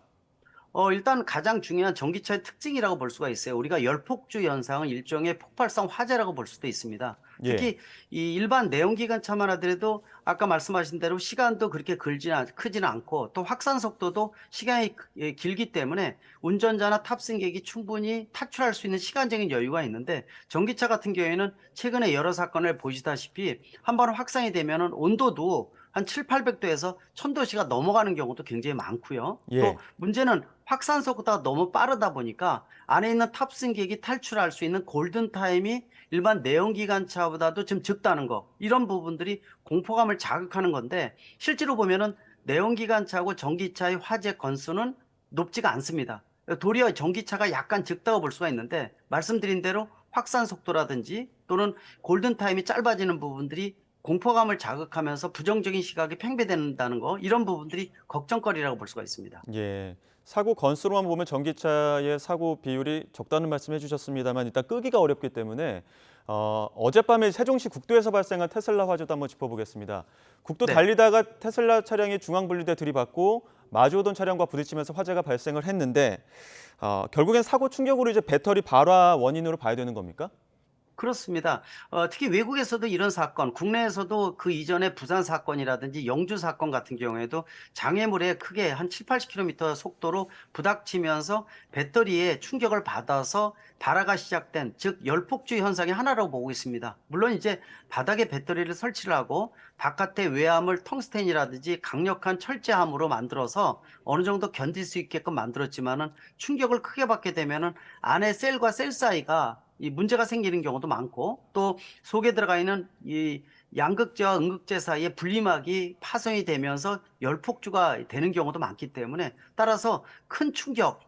일단 가장 중요한 전기차의 특징이라고 볼 수가 있어요. 우리가 열폭주 현상은 일종의 폭발성 화재라고 볼 수도 있습니다. 특히 이 일반 내연기관차만 하더라도 아까 말씀하신 대로 시간도 그렇게 크지는 않고 또 확산 속도도 시간이 길기 때문에 운전자나 탑승객이 충분히 탈출할 수 있는 시간적인 여유가 있는데 전기차 같은 경우에는 최근에 여러 사건을 보시다시피 한번 확산이 되면은 온도도 한 700~800도에서 1000도씨가 넘어가는 경우도 굉장히 많고요. 또 문제는 확산 속도가 너무 빠르다 보니까 안에 있는 탑승객이 탈출할 수 있는 골든타임이 일반 내연기관차보다도 좀 적다는 거. 이런 부분들이 공포감을 자극하는 건데 실제로 보면은 내연기관차하고 전기차의 화재 건수는 높지가 않습니다. 도리어 전기차가 약간 적다고 볼 수가 있는데 말씀드린 대로 확산 속도라든지 또는 골든타임이 짧아지는 부분들이 공포감을 자극하면서 부정적인 시각이 팽배된다는 거, 이런 부분들이 걱정거리라고 볼 수가 있습니다. 예. 사고 건수로만 보면 전기차의 사고 비율이 적다는 말씀해 주셨습니다만 일단 끄기가 어렵기 때문에 어젯밤에 세종시 국도에서 발생한 테슬라 화재도 한번 짚어보겠습니다. 국도 달리다가 테슬라 차량이 중앙분리대 들이받고 마주오던 차량과 부딪히면서 화재가 발생을 했는데 결국엔 사고 충격으로 이제 배터리 발화 원인으로 봐야 되는 겁니까? 그렇습니다. 특히 외국에서도 이런 사건, 국내에서도 그 이전에 부산 사건이라든지 영주 사건 같은 경우에도 장애물에 크게 한 7~80km 속도로 부닥치면서 배터리에 충격을 받아서 발화가 시작된, 즉 열폭주 현상의 하나라고 보고 있습니다. 물론 이제 바닥에 배터리를 설치를 하고 바깥에 외암을 텅스텐이라든지 강력한 철제함으로 만들어서 어느 정도 견딜 수 있게끔 만들었지만은 충격을 크게 받게 되면은 안에 셀과 셀 사이가 이 문제가 생기는 경우도 많고 또 속에 들어가 있는 이 양극재와 음극재 사이에 분리막이 파손이 되면서 열폭주가 되는 경우도 많기 때문에 따라서 큰 충격,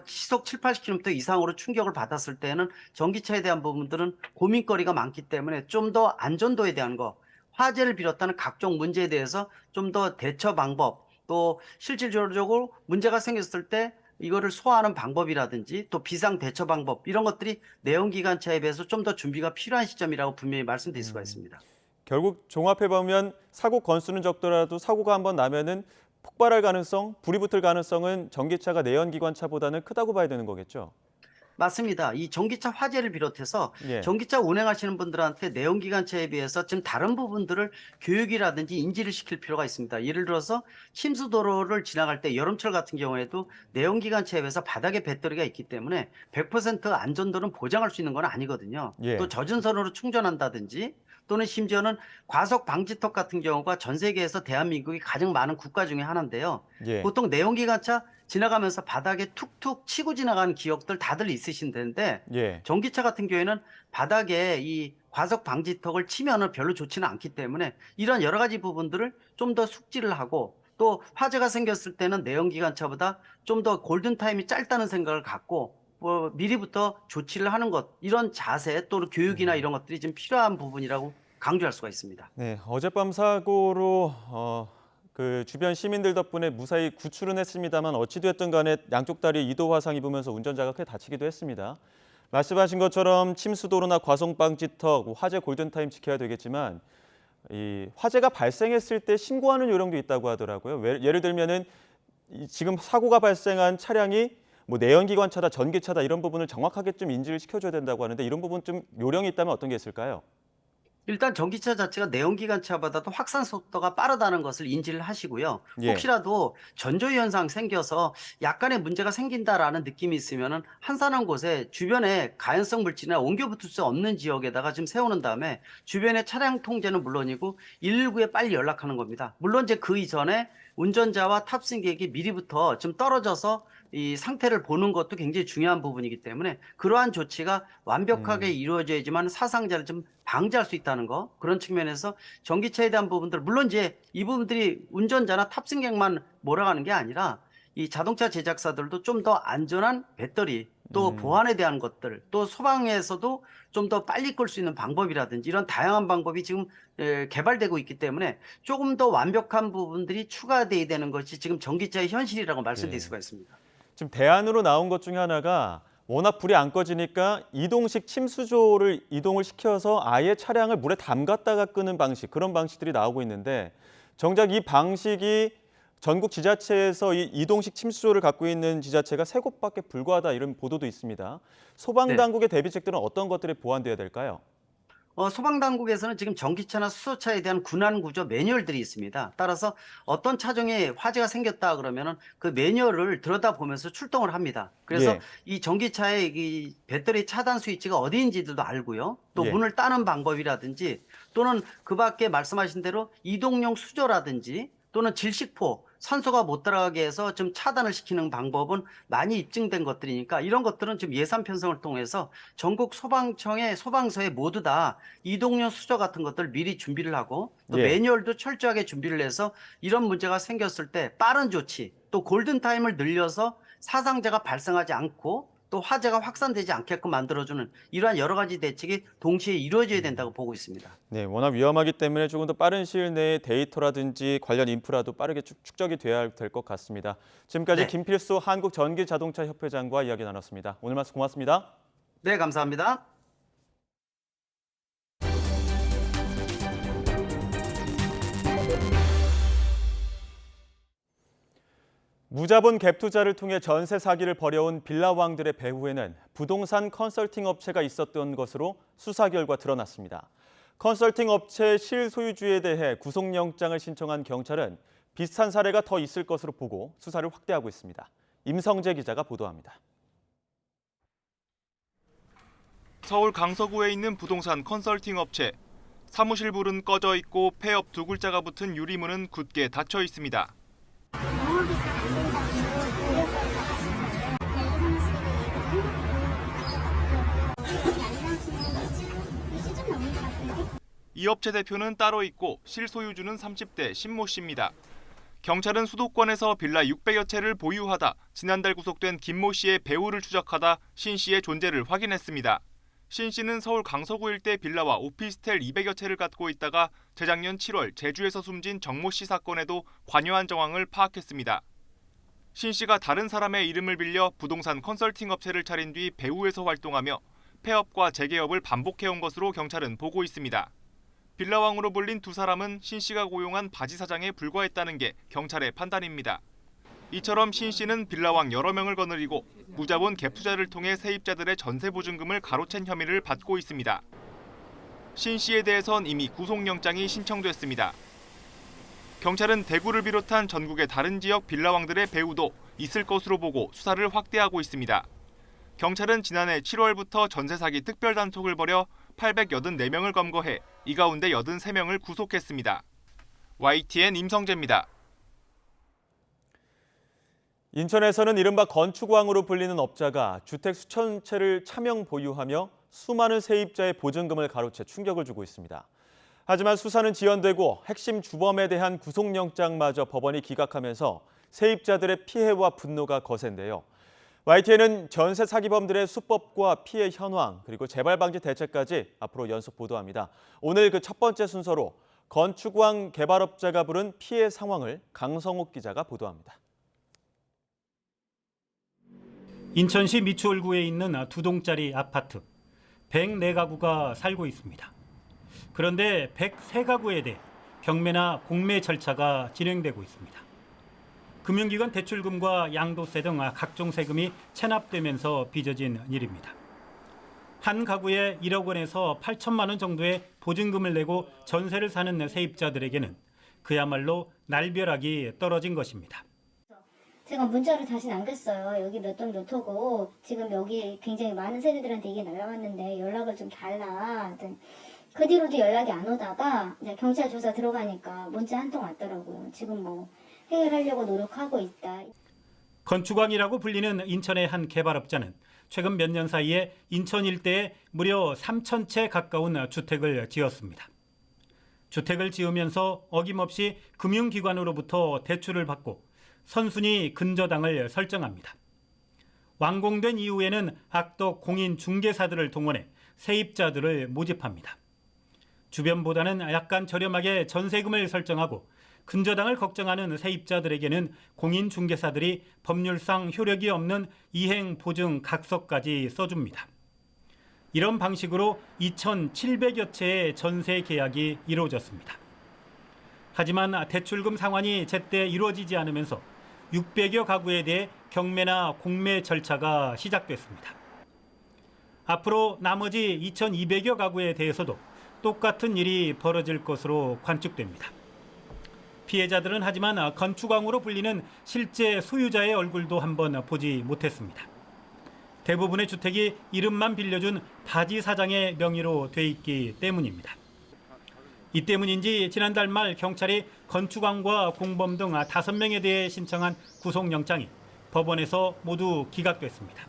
시속 7~80km 이상으로 충격을 받았을 때는 전기차에 대한 부분들은 고민거리가 많기 때문에 좀 더 안전도에 대한 거, 화재를 비롯하는 각종 문제에 대해서 좀 더 대처 방법, 또 실질적으로 문제가 생겼을 때 이거를 소화하는 방법이라든지 또 비상 대처 방법, 이런 것들이 내연기관차에 비해서 좀 더 준비가 필요한 시점이라고 분명히 말씀드릴 수가 있습니다. 결국 종합해 보면 사고 건수는 적더라도 사고가 한번 나면은 폭발할 가능성, 불이 붙을 가능성은 전기차가 내연기관차보다는 크다고 봐야 되는 거겠죠? 맞습니다. 이 전기차 화재를 비롯해서 전기차 운행하시는 분들한테 내연기관차에 비해서 좀 다른 부분들을 교육이라든지 인지를 시킬 필요가 있습니다. 예를 들어서 침수도로를 지나갈 때 여름철 같은 경우에도 내연기관차에 비해서 바닥에 배터리가 있기 때문에 100% 안전도는 보장할 수 있는 건 아니거든요. 또 젖은 선으로 충전한다든지 또는 심지어는 과속 방지턱 같은 경우가 전 세계에서 대한민국이 가장 많은 국가 중에 하나인데요. 보통 내연기관차 지나가면서 바닥에 툭툭 치고 지나가는 기억들 다들 있으신 텐데 전기차 같은 경우에는 바닥에 이 과속 방지턱을 치면은 별로 좋지는 않기 때문에 이런 여러 가지 부분들을 좀 더 숙지를 하고 또 화재가 생겼을 때는 내연기관차보다 좀 더 골든타임이 짧다는 생각을 갖고 미리부터 조치를 하는 것, 이런 자세 또는 교육이나 이런 것들이 좀 필요한 부분이라고 강조할 수가 있습니다. 네, 어젯밤 사고로 그 주변 시민들 덕분에 무사히 구출은 했습니다만 어찌됐든 간에 양쪽 다리에 2도 화상 입으면서 운전자가 크게 다치기도 했습니다. 말씀하신 것처럼 침수도로나 과속 방지턱, 화재 골든타임 지켜야 되겠지만 이 화재가 발생했을 때 신고하는 요령도 있다고 하더라고요. 예를 들면은 지금 사고가 발생한 차량이 내연기관차다, 전기차다 이런 부분을 정확하게 좀 인지를 시켜줘야 된다고 하는데 이런 부분 좀 요령이 있다면 어떤 게 있을까요? 일단 전기차 자체가 내연기관차보다도 확산 속도가 빠르다는 것을 인지를 하시고요. 혹시라도 전조유 현상 생겨서 약간의 문제가 생긴다라는 느낌이 있으면은 한산한 곳에 주변에 가연성 물질이나 옮겨 붙을 수 없는 지역에다가 좀 세우는 다음에 주변의 차량 통제는 물론이고 119에 빨리 연락하는 겁니다. 물론 이제 그 이전에 운전자와 탑승객이 미리부터 좀 떨어져서 이 상태를 보는 것도 굉장히 중요한 부분이기 때문에 그러한 조치가 완벽하게 이루어져야지만 사상자를 좀 방지할 수 있다는 거, 그런 측면에서 전기차에 대한 부분들, 물론 이제 이 부분들이 운전자나 탑승객만 몰아가는 게 아니라 이 자동차 제작사들도 좀 더 안전한 배터리, 또 보안에 대한 것들, 또 소방에서도 좀 더 빨리 끌 수 있는 방법이라든지 이런 다양한 방법이 지금 개발되고 있기 때문에 조금 더 완벽한 부분들이 추가돼야 되는 것이 지금 전기차의 현실이라고 말씀드릴 수가 있습니다. 지금 대안으로 나온 것 중에 하나가 워낙 불이 안 꺼지니까 이동식 침수조를 이동을 시켜서 아예 차량을 물에 담갔다가 끄는 방식, 그런 방식들이 나오고 있는데 정작 이 방식이 전국 지자체에서 이 이동식 침수조를 갖고 있는 지자체가 3곳밖에 불과하다 이런 보도도 있습니다. 소방당국의 대비책들은 어떤 것들이 보완돼야 될까요? 소방당국에서는 지금 전기차나 수소차에 대한 군안구조 매뉴얼들이 있습니다. 따라서 어떤 차종에 화재가 생겼다 그러면은 그 매뉴얼을 들여다보면서 출동을 합니다. 그래서 예. 이 전기차의 이 배터리 차단 스위치가 어디인지도 알고요. 또 예. 문을 따는 방법이라든지 또는 그 밖에 말씀하신 대로 이동용 수조라든지 또는 질식포, 산소가 못 들어가게 해서 좀 차단을 시키는 방법은 많이 입증된 것들이니까 이런 것들은 지금 예산 편성을 통해서 전국 소방청의 소방서에 모두 다 이동용 수조 같은 것들 미리 준비를 하고 또 예. 매뉴얼도 철저하게 준비를 해서 이런 문제가 생겼을 때 빠른 조치 또 골든타임을 늘려서 사상자가 발생하지 않고 또 화재가 확산되지 않게끔 만들어주는 이러한 여러 가지 대책이 동시에 이루어져야 된다고 보고 있습니다. 네, 워낙 위험하기 때문에 조금 더 빠른 시일 내에 데이터라든지 관련 인프라도 빠르게 축적이 돼야 될 것 같습니다. 지금까지 네. 김필수 한국전기자동차협회장과 이야기 나눴습니다. 오늘 말씀 고맙습니다. 네, 감사합니다. 무자본 갭 투자를 통해 전세 사기를 벌여온 빌라왕들의 배후에는 부동산 컨설팅 업체가 있었던 것으로 수사 결과 드러났습니다. 컨설팅 업체 실소유주에 대해 구속영장을 신청한 경찰은 비슷한 사례가 더 있을 것으로 보고 수사를 확대하고 있습니다. 임성재 기자가 보도합니다. 서울 강서구에 있는 부동산 컨설팅 업체. 사무실 불은 꺼져 있고 폐업 2글자가 붙은 유리문은 굳게 닫혀 있습니다. 이 업체 대표는 따로 있고 실소유주는 30대 신모 씨입니다. 경찰은 수도권에서 빌라 600여 채를 보유하다 지난달 구속된 김모 씨의 배우를 추적하다 신 씨의 존재를 확인했습니다. 신 씨는 서울 강서구 일대 빌라와 오피스텔 200여 채를 갖고 있다가 재작년 7월 제주에서 숨진 정모 씨 사건에도 관여한 정황을 파악했습니다. 신 씨가 다른 사람의 이름을 빌려 부동산 컨설팅 업체를 차린 뒤 배우에서 활동하며 폐업과 재개업을 반복해온 것으로 경찰은 보고 있습니다. 빌라왕으로 불린 2사람은 신 씨가 고용한 바지 사장에 불과했다는 게 경찰의 판단입니다. 이처럼 신 씨는 빌라왕 여러 명을 거느리고 무자본 갭 투자를 통해 세입자들의 전세 보증금을 가로챈 혐의를 받고 있습니다. 신 씨에 대해선 이미 구속영장이 신청됐습니다. 경찰은 대구를 비롯한 전국의 다른 지역 빌라왕들의 배후도 있을 것으로 보고 수사를 확대하고 있습니다. 경찰은 지난해 7월부터 전세 사기 특별 단속을 벌여 884명을 검거해 이 가운데 83명을 구속했습니다. YTN 임성재입니다. 인천에서는 이른바 건축왕으로 불리는 업자가 주택 수천 채를 차명 보유하며 수많은 세입자의 보증금을 가로채 충격을 주고 있습니다. 하지만 수사는 지연되고 핵심 주범에 대한 구속영장마저 법원이 기각하면서 세입자들의 피해와 분노가 거센데요. YTN은 전세 사기범들의 수법과 피해 현황 그리고 재발 방지 대책까지 앞으로 연속 보도합니다. 오늘 그 첫 번째 순서로 건축왕 개발업자가 부른 피해 상황을 강성욱 기자가 보도합니다. 인천시 미추홀구에 있는 2동짜리 아파트 104가구가 살고 있습니다. 그런데 103가구에 대해 경매나 공매 절차가 진행되고 있습니다. 금융기관 대출금과 양도세 등 각종 세금이 체납되면서 빚어진 일입니다. 한 가구에 1억 원에서 8천만 원 정도의 보증금을 내고 전세를 사는 세입자들에게는 그야말로 날벼락이 떨어진 것입니다. 제가 문자를 다시 남겼어요. 여기 몇 동 몇 호고 지금 여기 굉장히 많은 세대들한테 이게 날라왔는데 연락을 좀 달라. 그 뒤로도 연락이 안 오다가 이제 경찰 조사 들어가니까 문자 한 통 왔더라고요. 지금 뭐 해결하려고 노력하고 있다. 건축왕이라고 불리는 인천의 한 개발업자는 최근 몇 년 사이에 인천 일대에 무려 3,000채 가까운 주택을 지었습니다. 주택을 지으면서 어김없이 금융기관으로부터 대출을 받고 선순위 근저당을 설정합니다. 완공된 이후에는 악덕 공인 중개사들을 동원해 세입자들을 모집합니다. 주변보다는 약간 저렴하게 전세금을 설정하고 근저당을 걱정하는 세입자들에게는 공인중개사들이 법률상 효력이 없는 이행 보증 각서까지 써줍니다. 이런 방식으로 2,700여 채의 전세 계약이 이루어졌습니다. 하지만 대출금 상환이 제때 이루어지지 않으면서 600여 가구에 대해 경매나 공매 절차가 시작됐습니다. 앞으로 나머지 2,200여 가구에 대해서도 똑같은 일이 벌어질 것으로 관측됩니다. 피해자들은 하지만 건축왕으로 불리는 실제 소유자의 얼굴도 한번 보지 못했습니다. 대부분의 주택이 이름만 빌려준 바지 사장의 명의로 돼 있기 때문입니다. 이 때문인지 지난달 말 경찰이 건축왕과 공범 등 5명에 대해 신청한 구속영장이 법원에서 모두 기각됐습니다.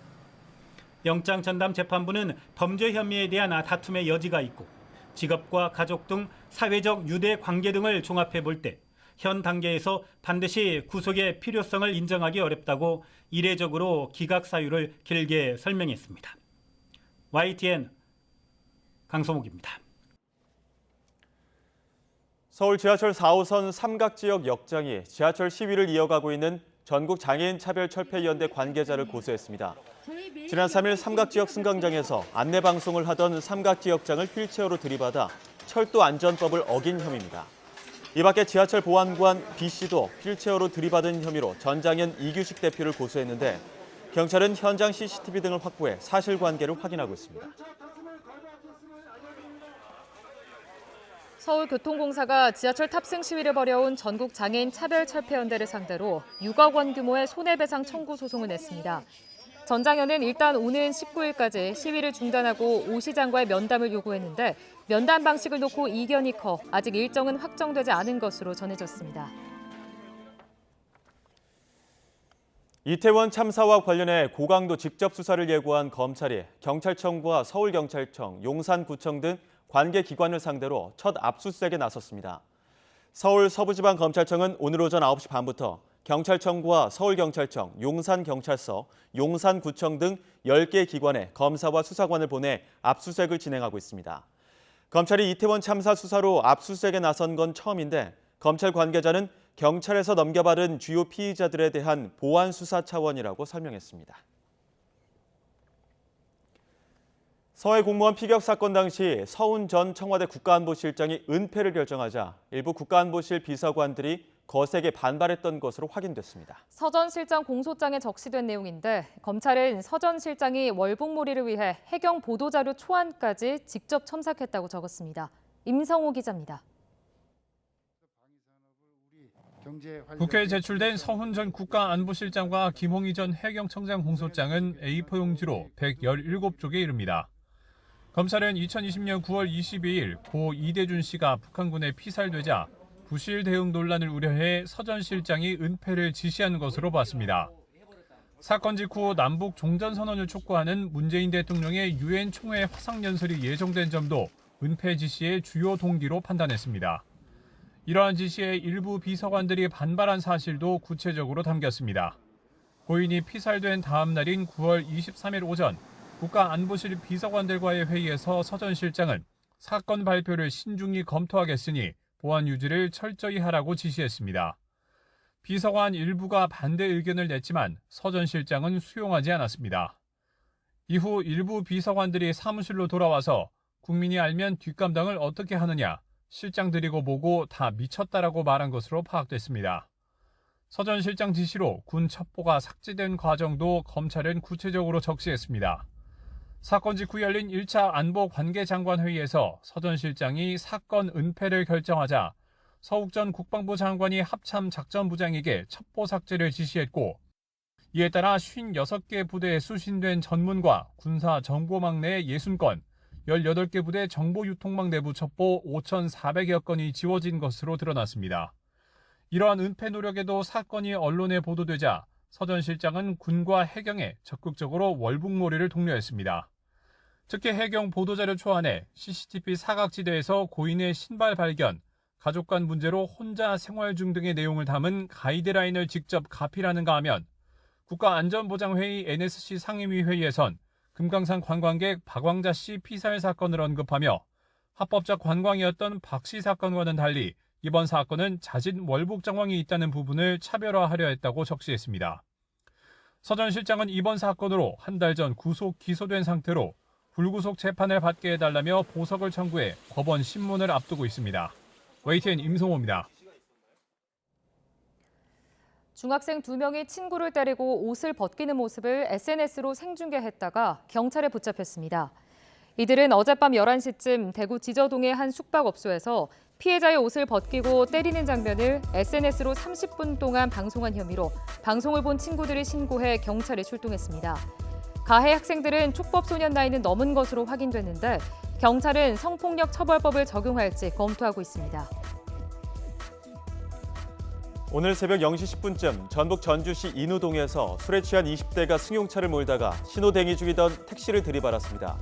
영장 전담 재판부는 범죄 혐의에 대한 다툼의 여지가 있고 직업과 가족 등 사회적 유대 관계 등을 종합해 볼 때 현 단계에서 반드시 구속의 필요성을 인정하기 어렵다고 이례적으로 기각 사유를 길게 설명했습니다. YTN 강성욱입니다. 서울 지하철 4호선 삼각지역 역장이 지하철 시위를 이어가고 있는 전국장애인차별철폐연대 관계자를 고소했습니다. 지난 3일 삼각지역 승강장에서 안내방송을 하던 삼각지역장을 휠체어로 들이받아 철도 안전법을 어긴 혐의입니다. 이 밖에 지하철 보안관 B씨도 휠체어로 들이받은 혐의로 전장현 이규식 대표를 고소했는데 경찰은 현장 CCTV 등을 확보해 사실관계를 확인하고 있습니다. 서울교통공사가 지하철 탑승 시위를 벌여온 전국장애인차별철폐연대를 상대로 6억 원 규모의 손해배상 청구 소송을 냈습니다. 전장현은 일단 오는 19일까지 시위를 중단하고 오 시장과의 면담을 요구했는데 면담 방식을 놓고 이견이 커 아직 일정은 확정되지 않은 것으로 전해졌습니다. 이태원 참사와 관련해 고강도 직접 수사를 예고한 검찰이 경찰청과 서울경찰청, 용산구청 등 관계기관을 상대로 첫 압수수색에 나섰습니다. 서울 서부지방검찰청은 오늘 오전 9시 반부터 경찰청과 서울경찰청, 용산경찰서, 용산구청 등 10개 기관에 검사와 수사관을 보내 압수수색을 진행하고 있습니다. 검찰이 이태원 참사 수사로 압수수색에 나선 건 처음인데 검찰 관계자는 경찰에서 넘겨받은 주요 피의자들에 대한 보완 수사 차원이라고 설명했습니다. 서해 공무원 피격 사건 당시 서훈 전 청와대 국가안보실장이 은폐를 결정하자 일부 국가안보실 비서관들이 거세게 반발했던 것으로 확인됐습니다. 서 전 실장 공소장에 적시된 내용인데 검찰은 서 전 실장이 월북몰이를 위해 해경 보도자료 초안까지 직접 첨삭했다고 적었습니다. 임성호 기자입니다. 국회에 제출된 서훈 전 국가안보실장과 김홍희 전 해경청장 공소장은 A4 용지로 117쪽에 이릅니다. 검찰은 2020년 9월 22일 고 이대준 씨가 북한군에 피살되자 부실 대응 논란을 우려해 서 전 실장이 은폐를 지시한 것으로 봤습니다. 사건 직후 남북 종전선언을 촉구하는 문재인 대통령의 유엔 총회 화상연설이 예정된 점도 은폐 지시의 주요 동기로 판단했습니다. 이러한 지시에 일부 비서관들이 반발한 사실도 구체적으로 담겼습니다. 고인이 피살된 다음 날인 9월 23일 오전 국가안보실 비서관들과의 회의에서 서 전 실장은 사건 발표를 신중히 검토하겠으니 보안 유지를 철저히 하라고 지시했습니다. 비서관 일부가 반대 의견을 냈지만 서 전 실장은 수용하지 않았습니다. 이후 일부 비서관들이 사무실로 돌아와서 국민이 알면 뒷감당을 어떻게 하느냐, 실장 드리고 보고 다 미쳤다라고 말한 것으로 파악됐습니다. 서 전 실장 지시로 군 첩보가 삭제된 과정도 검찰은 구체적으로 적시했습니다. 사건 직후 열린 1차 안보관계장관 회의에서 서 전 실장이 사건 은폐를 결정하자 서욱 전 국방부 장관이 합참 작전부장에게 첩보 삭제를 지시했고 이에 따라 56개 부대에 수신된 전문과 군사 정보망 내 60건, 18개 부대 정보유통망 내부 첩보 5,400여 건이 지워진 것으로 드러났습니다. 이러한 은폐 노력에도 사건이 언론에 보도되자 서 전 실장은 군과 해경에 적극적으로 월북몰이를 독려했습니다. 특히 해경 보도자료 초안에 CCTV 사각지대에서 고인의 신발 발견, 가족 간 문제로 혼자 생활 중 등의 내용을 담은 가이드라인을 직접 가필하는가 하면 국가안전보장회의 NSC 상임위 회의에선 금강산 관광객 박왕자 씨 피살 사건을 언급하며 합법적 관광이었던 박 씨 사건과는 달리 이번 사건은 잦은 월북 정황이 있다는 부분을 차별화하려 했다고 적시했습니다. 서 전 실장은 이번 사건으로 한 달 전 구속 기소된 상태로 불구속 재판을 받게 해달라며 보석을 청구해 법원 심문을 앞두고 있습니다. YTN 임성호입니다. 중학생 2명이 친구를 때리고 옷을 벗기는 모습을 SNS로 생중계했다가 경찰에 붙잡혔습니다. 이들은 어젯밤 11시쯤 대구 지저동의 한 숙박업소에서 피해자의 옷을 벗기고 때리는 장면을 SNS로 30분 동안 방송한 혐의로 방송을 본 친구들이 신고해 경찰에 출동했습니다. 가해 학생들은 촉법소년 나이는 넘은 것으로 확인됐는데 경찰은 성폭력 처벌법을 적용할지 검토하고 있습니다. 오늘 새벽 0시 10분쯤 전북 전주시 인우동에서 술에 취한 20대가 승용차를 몰다가 신호대기 중이던 택시를 들이받았습니다.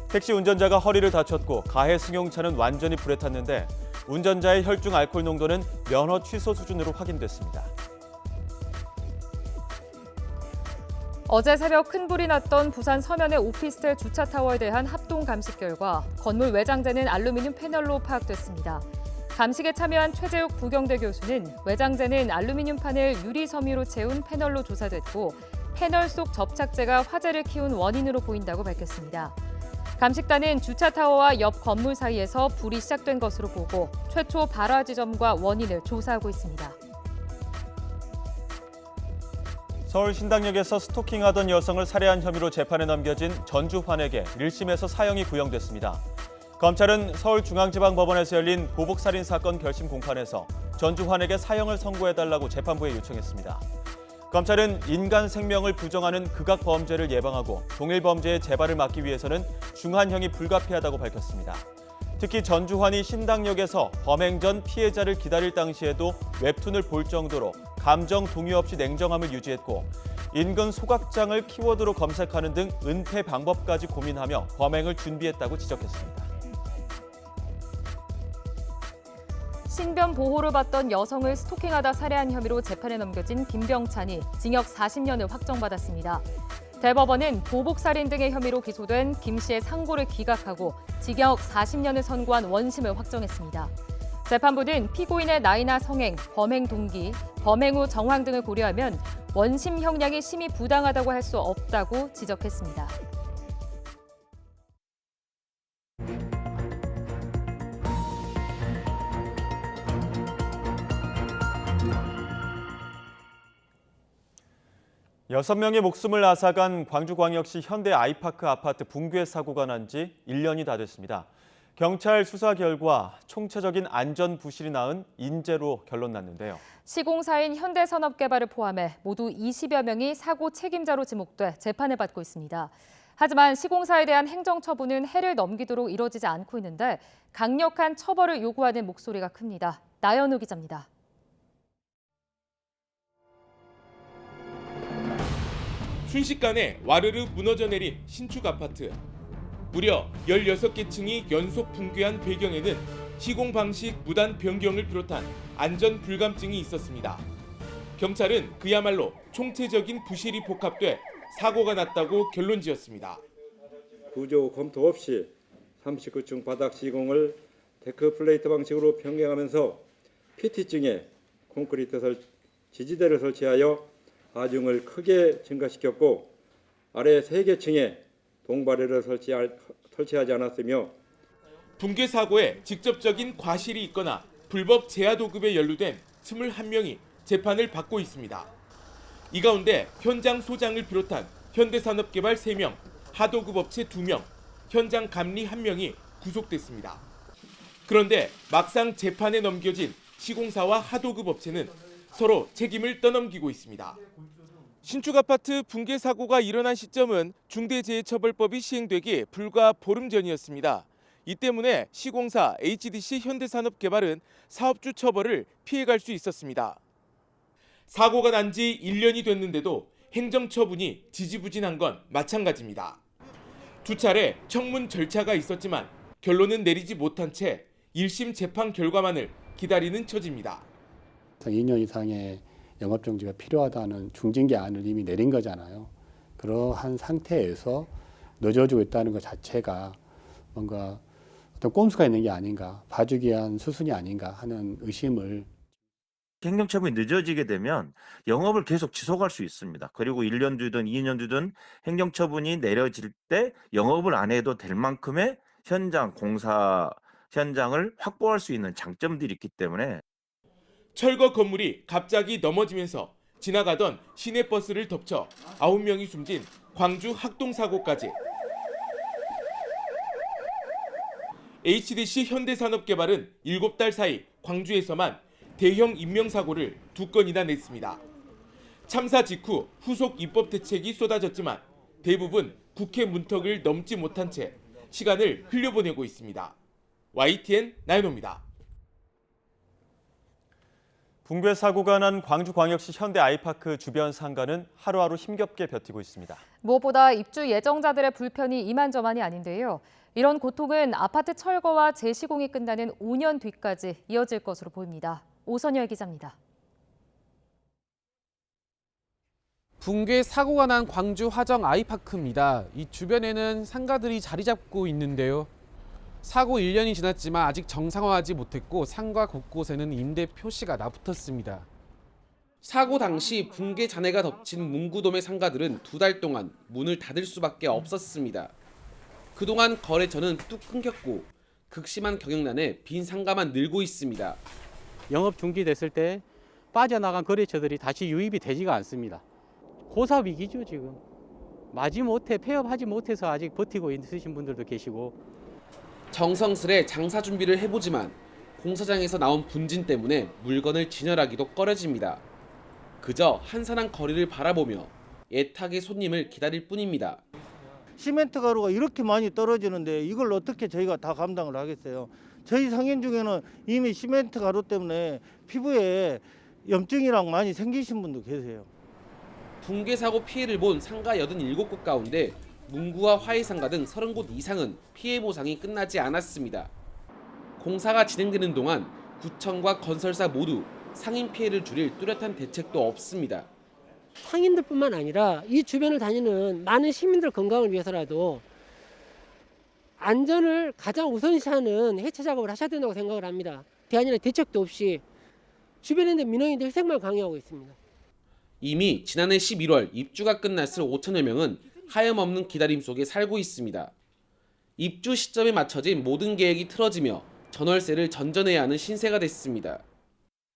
택시 운전자가 허리를 다쳤고 가해 승용차는 완전히 불에 탔는데 운전자의 혈중 알코올 농도는 면허 취소 수준으로 확인됐습니다. 어제 새벽 큰 불이 났던 부산 서면의 오피스텔 주차타워에 대한 합동 감식 결과 건물 외장재는 알루미늄 패널로 파악됐습니다. 감식에 참여한 최재욱 부경대 교수는 외장재는 알루미늄판을 유리 섬유로 채운 패널로 조사됐고 패널 속 접착제가 화재를 키운 원인으로 보인다고 밝혔습니다. 감식단은 주차타워와 옆 건물 사이에서 불이 시작된 것으로 보고 최초 발화 지점과 원인을 조사하고 있습니다. 서울 신당역에서 스토킹하던 여성을 살해한 혐의로 재판에 넘겨진 전주환에게 1심에서 사형이 구형됐습니다. 검찰은 서울중앙지방법원에서 열린 보복살인 사건 결심 공판에서 전주환에게 사형을 선고해달라고 재판부에 요청했습니다. 검찰은 인간 생명을 부정하는 극악 범죄를 예방하고 동일 범죄의 재발을 막기 위해서는 중한형이 불가피하다고 밝혔습니다. 특히 전주환이 신당역에서 범행 전 피해자를 기다릴 당시에도 웹툰을 볼 정도로 감정 동의 없이 냉정함을 유지했고 인근 소각장을 키워드로 검색하는 등 은폐 방법까지 고민하며 범행을 준비했다고 지적했습니다. 신변 보호를 받던 여성을 스토킹하다 살해한 혐의로 재판에 넘겨진 김병찬이 징역 40년을 확정받았습니다. 대법원은 보복살인 등의 혐의로 기소된 김 씨의 상고를 기각하고 징역 40년을 선고한 원심을 확정했습니다. 재판부는 피고인의 나이나 성행, 범행 동기, 범행 후 정황 등을 고려하면 원심 형량이 심히 부당하다고 할 수 없다고 지적했습니다. 여섯 명의 목숨을 앗아간 광주광역시 현대 아이파크 아파트 붕괴 사고가 난 지 1년이 다 됐습니다. 경찰 수사 결과 총체적인 안전 부실이 낳은 인재로 결론 났는데요. 시공사인 현대산업개발을 포함해 모두 20여 명이 사고 책임자로 지목돼 재판을 받고 있습니다. 하지만 시공사에 대한 행정처분은 해를 넘기도록 이뤄지지 않고 있는데 강력한 처벌을 요구하는 목소리가 큽니다. 나연우 기자입니다. 순식간에 와르르 무너져 내린 신축 아파트. 무려 16개 층이 연속 붕괴한 배경에는 시공 방식 무단 변경을 비롯한 안전 불감증이 있었습니다. 경찰은 그야말로 총체적인 부실이 복합돼 사고가 났다고 결론지었습니다. 구조 검토 없이 39층 바닥 시공을 데크 플레이트 방식으로 변경하면서 PT층에 콘크리트 지지대를 설치하여 하중을 크게 증가시켰고 아래 3개 층에 동바레를 설치하지 않았으며 붕괴 사고에 직접적인 과실이 있거나 불법 제하 도급에 연루된 21명이 재판을 받고 있습니다. 이 가운데 현장 소장을 비롯한 현대산업개발 3명, 하도급 업체 2명, 현장 감리 1명이 구속됐습니다. 그런데 막상 재판에 넘겨진 시공사와 하도급 업체는 서로 책임을 떠넘기고 있습니다. 신축 아파트 붕괴 사고가 일어난 시점은 중대재해처벌법이 시행되기 불과 보름 전이었습니다. 이 때문에 시공사 HDC 현대산업개발은 사업주 처벌을 피해갈 수 있었습니다. 사고가 난 지 1년이 됐는데도 행정처분이 지지부진한 건 마찬가지입니다. 2차례 청문 절차가 있었지만 결론은 내리지 못한 채 1심 재판 결과만을 기다리는 처지입니다. 2년 이상의 영업정지가 필요하다는 중징계안을 이미 내린 거잖아요. 그러한 상태에서 늦어지고 있다는 것 자체가 뭔가 어떤 꼼수가 있는 게 아닌가, 봐주기 위한 수순이 아닌가 하는 의심을. 행정처분이 늦어지게 되면 영업을 계속 지속할 수 있습니다. 그리고 1년 뒤든 2년 뒤든 행정처분이 내려질 때 영업을 안 해도 될 만큼의 현장, 공사 현장을 확보할 수 있는 장점들이 있기 때문에. 철거 건물이 갑자기 넘어지면서 지나가던 시내버스를 덮쳐 9명이 숨진 광주 학동사고까지. HDC 현대산업개발은 7달 사이 광주에서만 대형 인명사고를 2건이나 냈습니다. 참사 직후 후속 입법 대책이 쏟아졌지만 대부분 국회 문턱을 넘지 못한 채 시간을 흘려보내고 있습니다. YTN 나연호입니다. 붕괴 사고가 난 광주광역시 현대 아이파크 주변 상가는 하루하루 힘겹게 버티고 있습니다. 무엇보다 입주 예정자들의 불편이 이만저만이 아닌데요. 이런 고통은 아파트 철거와 재시공이 끝나는 5년 뒤까지 이어질 것으로 보입니다. 오선열 기자입니다. 붕괴 사고가 난 광주 화정 아이파크입니다. 이 주변에는 상가들이 자리 잡고 있는데요. 사고 1년이 지났지만 아직 정상화하지 못했고 상가 곳곳에는 임대 표시가 나붙었습니다. 사고 당시 붕괴 잔해가 덮친 문구돔의 상가들은 2달 동안 문을 닫을 수밖에 없었습니다. 그동안 거래처는 뚝 끊겼고 극심한 경영난에 빈 상가만 늘고 있습니다. 영업 중지됐을 때 빠져나간 거래처들이 다시 유입이 되지가 않습니다. 고사 위기죠 지금. 마지못해 폐업하지 못해서 아직 버티고 있으신 분들도 계시고. 정성스레 장사 준비를 해보지만 공사장에서 나온 분진 때문에 물건을 진열하기도 꺼려집니다. 그저 한산한 거리를 바라보며 애타게 손님을 기다릴 뿐입니다. 시멘트 가루가 이렇게 많이 떨어지는데 이걸 어떻게 저희가 다 감당을 하겠어요. 저희 상인 중에는 이미 시멘트 가루 때문에 피부에 염증이랑 많이 생기신 분도 계세요. 붕괴 사고 피해를 본 상가 87곳 가운데 문구와 화훼상가 등 30곳 이상은 피해 보상이 끝나지 않았습니다. 공사가 진행되는 동안 구청과 건설사 모두 상인 피해를 줄일 뚜렷한 대책도 없습니다. 상인들뿐만 아니라 이 주변을 다니는 많은 시민들 건강을 위해서라도 안전을 가장 우선시하는 해체 작업을 하셔야 된다고 생각을 합니다. 대안이나 대책도 없이 주변에 있는 민원인들 희생만 강요하고 있습니다. 이미 지난해 11월 입주가 끝났을 5천여 명은 하염없는 기다림 속에 살고 있습니다. 입주 시점에 맞춰진 모든 계획이 틀어지며 전월세를 전전해야 하는 신세가 됐습니다.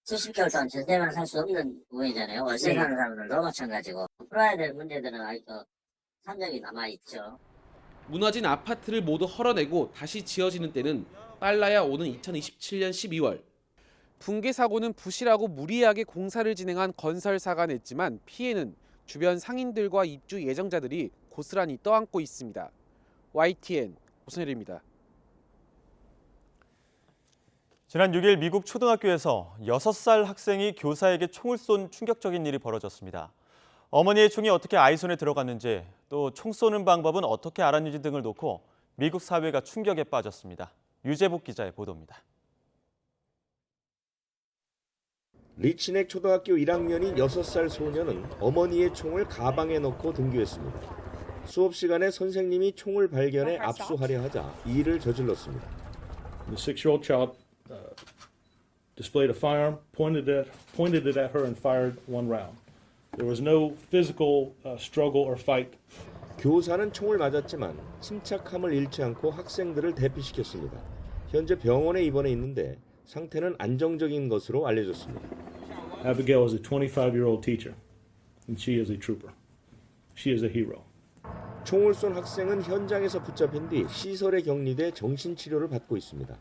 70개월 동안 전세만 살 수 없는 부분이잖아요. 월세 사는 사람들도 마찬가지고 풀어야 될 문제들은 아직도 산적이 남아있죠. 무너진 아파트를 모두 헐어내고 다시 지어지는 때는 빨라야 오는 2027년 12월. 붕괴 사고는 부실하고 무리하게 공사를 진행한 건설사가 냈지만 피해는 주변 상인들과 입주 예정자들이 고스란히 떠안고 있습니다. YTN 오선열입니다. 지난 6일 미국 초등학교에서 6살 학생이 교사에게 총을 쏜 충격적인 일이 벌어졌습니다. 어머니의 총이 어떻게 아이 손에 들어갔는지, 또 총 쏘는 방법은 어떻게 알았는지 등을 놓고 미국 사회가 충격에 빠졌습니다. 유재복 기자의 보도입니다. 리치넥 초등학교 1학년인 6살 소녀는 어머니의 총을 가방에 넣고 등교했습니다. 수업 시간에 선생님이 총을 발견해 압수하려 하자 이 일을 저질렀습니다. The 6-year-old child displayed a firearm, pointed it at her and fired one round. There was no physical struggle or fight. 교사는 총을 맞았지만 침착함을 잃지 않고 학생들을 대피시켰습니다. 현재 병원에 입원해 있는데 상태는 안정적인 것으로 알려졌습니다. Abigail is a 25-year-old teacher, and she is a trooper. She is a hero. 총을 쏜 학생은 현장에서 붙잡힌 뒤 시설에 격리돼 정신치료를 받고 있습니다.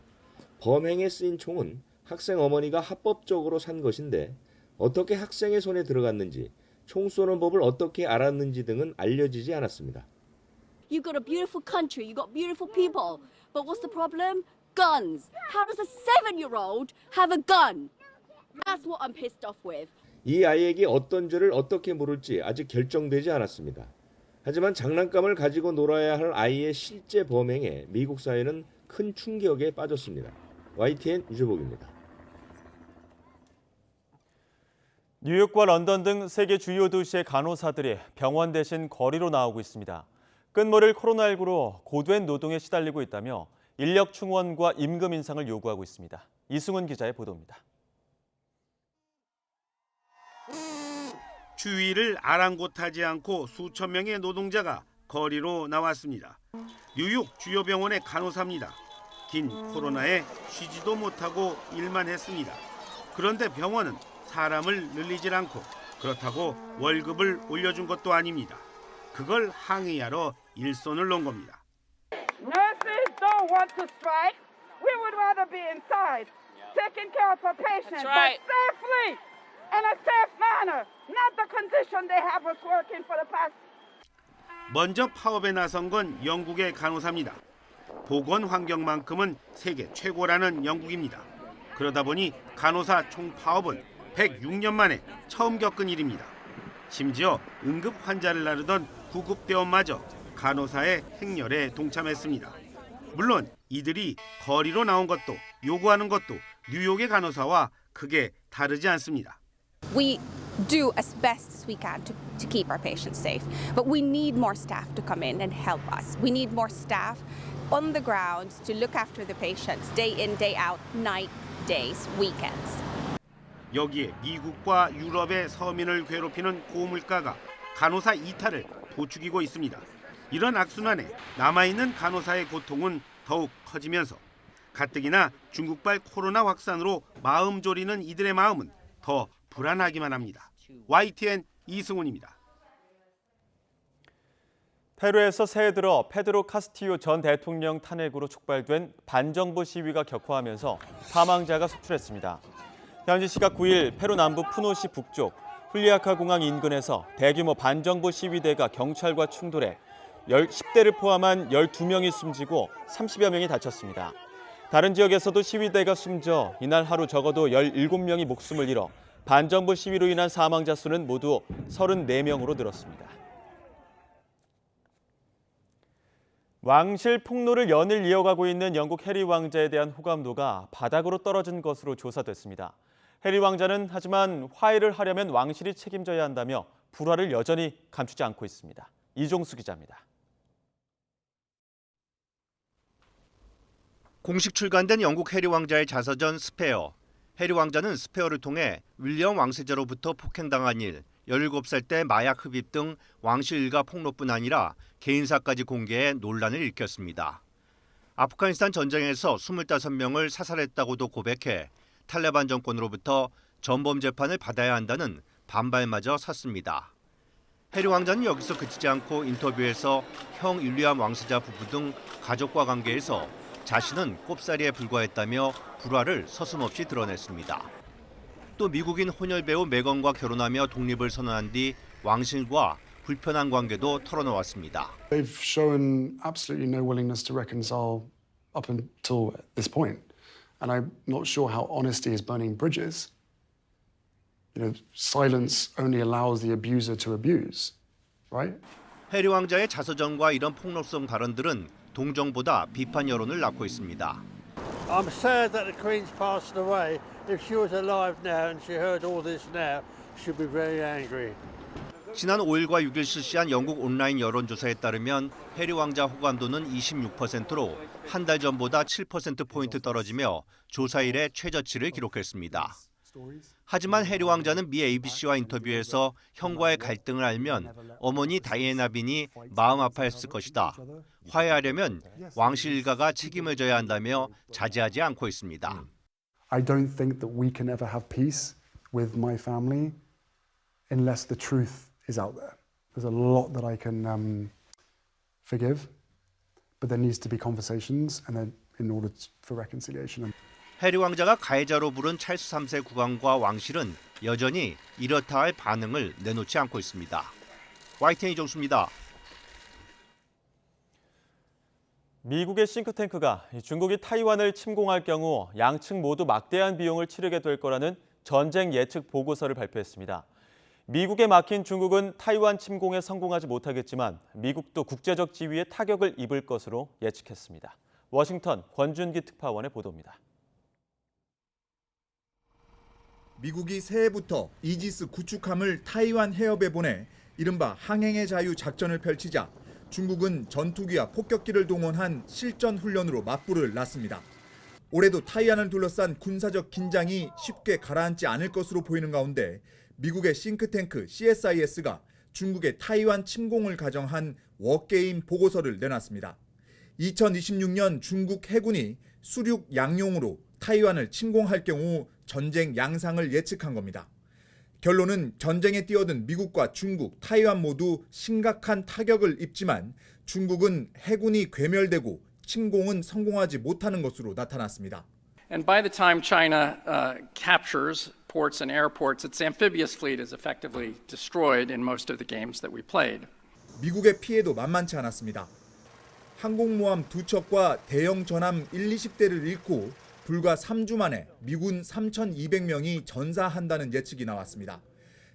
범행에 쓰인 총은 학생 어머니가 합법적으로 산 것인데 어떻게 학생의 손에 들어갔는지, 총 쏘는 법을 어떻게 알았는지 등은 알려지지 않았습니다. You've got a beautiful country, you've got beautiful people, but what's the problem? Guns. How does a 7-year-old have a gun? That's what I'm pissed off with. 이 아이에게 어떤 죄를 어떻게 물을지 아직 결정되지 않았습니다. 하지만 장난감을 가지고 놀아야 할 아이의 실제 범행에 미국 사회는 큰 충격에 빠졌습니다. YTN 유재복입니다. 뉴욕과 런던 등 세계 주요 도시의 간호사들이 병원 대신 거리로 나오고 있습니다. 끝모를 코로나19로 고된 노동에 시달리고 있다며 인력 충원과 임금 인상을 요구하고 있습니다. 이승훈 기자의 보도입니다. 추위를 아랑곳하지 않고 수천 명의 노동자가 거리로 나왔습니다. 뉴욕 주요 병원의 간호사입니다. 긴 코로나에 쉬지도 못하고 일만 했습니다. 그런데 병원은 사람을 늘리질 않고 그렇다고 월급을 올려준 것도 아닙니다. 그걸 항의하러 일손을 놓은 겁니다. Nurses don't want to strike. We would rather be inside, taking care of our patients, but safely in a safe manner, not the condition they have us working for the past. 먼저 파업에 나선 건 영국의 간호사입니다. 보건 환경만큼은 세계 최고라는 영국입니다. 그러다 보니 간호사 총파업은 106년 만에 처음 겪은 일입니다. 심지어 응급 환자를 나르던 구급대원마저 간호사의 행렬에 동참했습니다. 물론 이들이 거리로 나온 것도 요구하는 것도 뉴욕의 간호사와 크게 다르지 않습니다. We do as best as we can to keep our patients safe, but we need more staff to come in and help us. We need more staff on the ground to look after the patients day in, day out, night, days, weekends. 여기에 미국과 유럽의 서민을 괴롭히는 고물가가 간호사 이탈을 부추기고 있습니다. 이런 악순환에 남아있는 간호사의 고통은 더욱 커지면서 가뜩이나 중국발 코로나 확산으로 마음 졸이는 이들의 마음은 더 불안하기만 합니다. YTN 이승훈입니다. 페루에서 새해 들어 페드로 카스티요 전 대통령 탄핵으로 촉발된 반정부 시위가 격화하면서 사망자가 속출했습니다. 현지 시각 9일 페루 남부 푸노시 북쪽 훌리아카 공항 인근에서 대규모 반정부 시위대가 경찰과 충돌해 10대를 포함한 12명이 숨지고 30여 명이 다쳤습니다. 다른 지역에서도 시위대가 숨져 이날 하루 적어도 17명이 목숨을 잃어 반정부 시위로 인한 사망자 수는 모두 34명으로 늘었습니다. 왕실 폭로를 연일 이어가고 있는 영국 해리 왕자에 대한 호감도가 바닥으로 떨어진 것으로 조사됐습니다. 해리 왕자는 하지만 화해를 하려면 왕실이 책임져야 한다며 불화를 여전히 감추지 않고 있습니다. 이종수 기자입니다. 공식 출간된 영국 해리 왕자의 자서전 스페어. 해리 왕자는 스페어를 통해 윌리엄 왕세자로부터 폭행당한 일, 17살 때 마약 흡입 등 왕실 일가 폭로뿐 아니라 개인사까지 공개해 논란을 일으켰습니다. 아프가니스탄 전쟁에서 25명을 사살했다고도 고백해 탈레반 정권으로부터 전범 재판을 받아야 한다는 반발마저 샀습니다. 해리 왕자는 여기서 그치지 않고 인터뷰에서 형 윌리엄 왕세자 부부 등 가족과 관계에서 자신은 꼽사리에 불과했다며 불화를 서슴없이 드러냈습니다. 또 미국인 혼혈 배우 메건과 결혼하며 독립을 선언한 뒤 왕실과 불편한 관계도 털어놓았습니다. They've shown absolutely no willingness to reconcile up until this point. And I'm not sure how honesty is burning bridges. Silence only allows the abuser to abuse, right? 해리 왕자의 자서전과 이런 폭로성 발언들은 동정보다 비판 여론을 낳고 있습니다. I'm sad that the Queen's passed away. If she was alive now and she heard all this now, she'd be very angry. 지난 5일과 6일 실시한 영국 온라인 여론조사에 따르면 해리 왕자 호감도는 26%로 한 달 전보다 7%포인트 떨어지며 조사 이래 최저치를 기록했습니다. 하지만 해리 왕자는 미 ABC와 인터뷰에서 형과의 갈등을 알면 어머니 다이애나 빈이 마음 아파했을 것이다. 화해하려면 왕실 일가가 책임을 져야 한다며 자제하지 않고 있습니다. I don't think that we can ever have peace with my family unless the truth is out there. There's a lot that I can forgive, but there needs to be conversations and then in order for reconciliation. 해리 왕자가 가해자로 부른 찰스 3세 국왕과 왕실은 여전히 이렇다 할 반응을 내놓지 않고 있습니다. YTN 이종수입니다. 미국의 싱크탱크가 중국이 타이완을 침공할 경우 양측 모두 막대한 비용을 치르게 될 거라는 전쟁 예측 보고서를 발표했습니다. 미국에 막힌 중국은 타이완 침공에 성공하지 못하겠지만 미국도 국제적 지위에 타격을 입을 것으로 예측했습니다. 워싱턴 권준기 특파원의 보도입니다. 미국이 새해부터 이지스 구축함을 타이완 해협에 보내 이른바 항행의 자유 작전을 펼치자 중국은 전투기와 폭격기를 동원한 실전 훈련으로 맞불을 놨습니다. 올해도 타이완을 둘러싼 군사적 긴장이 쉽게 가라앉지 않을 것으로 보이는 가운데 미국의 싱크탱크 CSIS가 중국의 타이완 침공을 가정한 워게임 보고서를 내놨습니다. 2026년 중국 해군이 수륙 양용으로 타이완을 침공할 경우 전쟁 양상을 예측한 겁니다. 결론은 전쟁에 뛰어든 미국과 중국, 타이완 모두 심각한 타격을 입지만 중국은 해군이 괴멸되고 침공은 성공하지 못하는 것으로 나타났습니다. And by the time China captures ports and airports, its amphibious fleet is effectively destroyed in most of the games that we played. 미국의 피해도 만만치 않았습니다. 항공모함 2척과 대형 전함 1, 20대를 잃고 불과 3주 만에 미군 3,200명이 전사한다는 예측이 나왔습니다.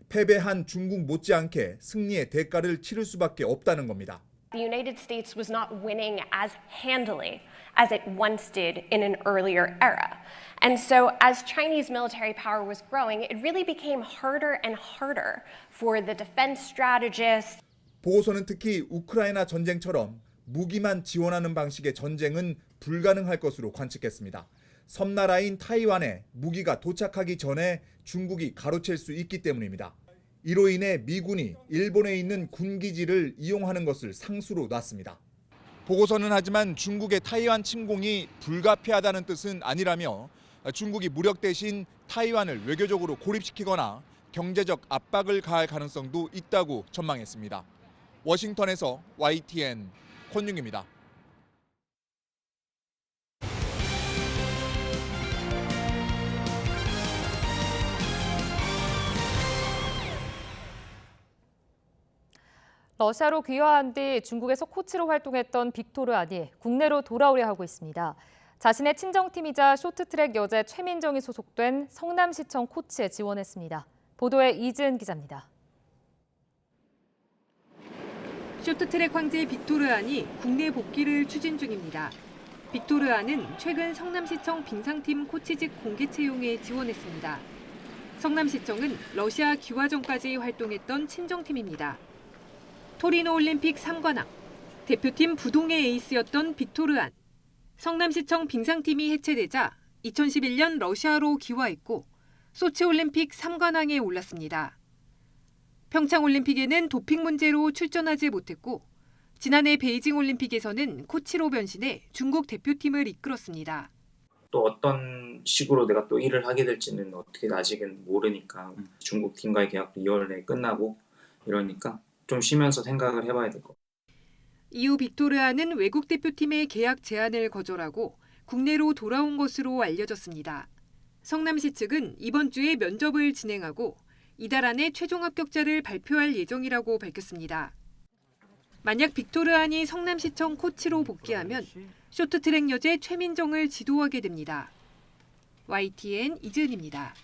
패배한 중국 못지않게 승리의 대가를 치를 수밖에 없다는 겁니다. The United States was not winning as handily as it once did in an earlier era. And so as Chinese military power was growing, it really became harder and harder for the defense strategists. 보고서는 특히 우크라이나 전쟁처럼 무기만 지원하는 방식의 전쟁은 불가능할 것으로 관측했습니다. 섬나라인 타이완에 무기가 도착하기 전에 중국이 가로챌 수 있기 때문입니다. 이로 인해 미군이 일본에 있는 군기지를 이용하는 것을 상수로 놨습니다. 보고서는 하지만 중국의 타이완 침공이 불가피하다는 뜻은 아니라며 중국이 무력 대신 타이완을 외교적으로 고립시키거나 경제적 압박을 가할 가능성도 있다고 전망했습니다. 워싱턴에서 YTN 권윤기입니다. 러시아로 귀화한 뒤 중국에서 코치로 활동했던 빅토르 안이 국내로 돌아오려 하고 있습니다. 자신의 친정팀이자 쇼트트랙 여제 최민정이 소속된 성남시청 코치에 지원했습니다. 보도에 이지은 기자입니다. 쇼트트랙 황제 빅토르 안이 국내 복귀를 추진 중입니다. 빅토르 안은 최근 성남시청 빙상팀 코치직 공개 채용에 지원했습니다. 성남시청은 러시아 귀화 전까지 활동했던 친정팀입니다. 토리노 올림픽 3관왕, 대표팀 부동의 에이스였던 빅토르 안. 성남시청 빙상팀이 해체되자 2011년 러시아로 귀화했고 소치 올림픽 3관왕에 올랐습니다. 평창 올림픽에는 도핑 문제로 출전하지 못했고 지난해 베이징 올림픽에서는 코치로 변신해 중국 대표팀을 이끌었습니다. 또 어떤 식으로 내가 또 일을 하게 될지는 어떻게 아직은 모르니까 중국 팀과의 계약도 2월 내에 끝나고 이러니까 좀 쉬면서 생각을 해봐야 될 것 같아요. 이후 빅토르 안은 외국 대표팀의 계약 제안을 거절하고 국내로 돌아온 것으로 알려졌습니다. 성남시 측은 이번 주에 면접을 진행하고 이달 안에 최종 합격자를 발표할 예정이라고 밝혔습니다. 만약 빅토르 안이 성남시청 코치로 복귀하면 쇼트트랙 여제 최민정을 지도하게 됩니다. YTN 이지은입니다.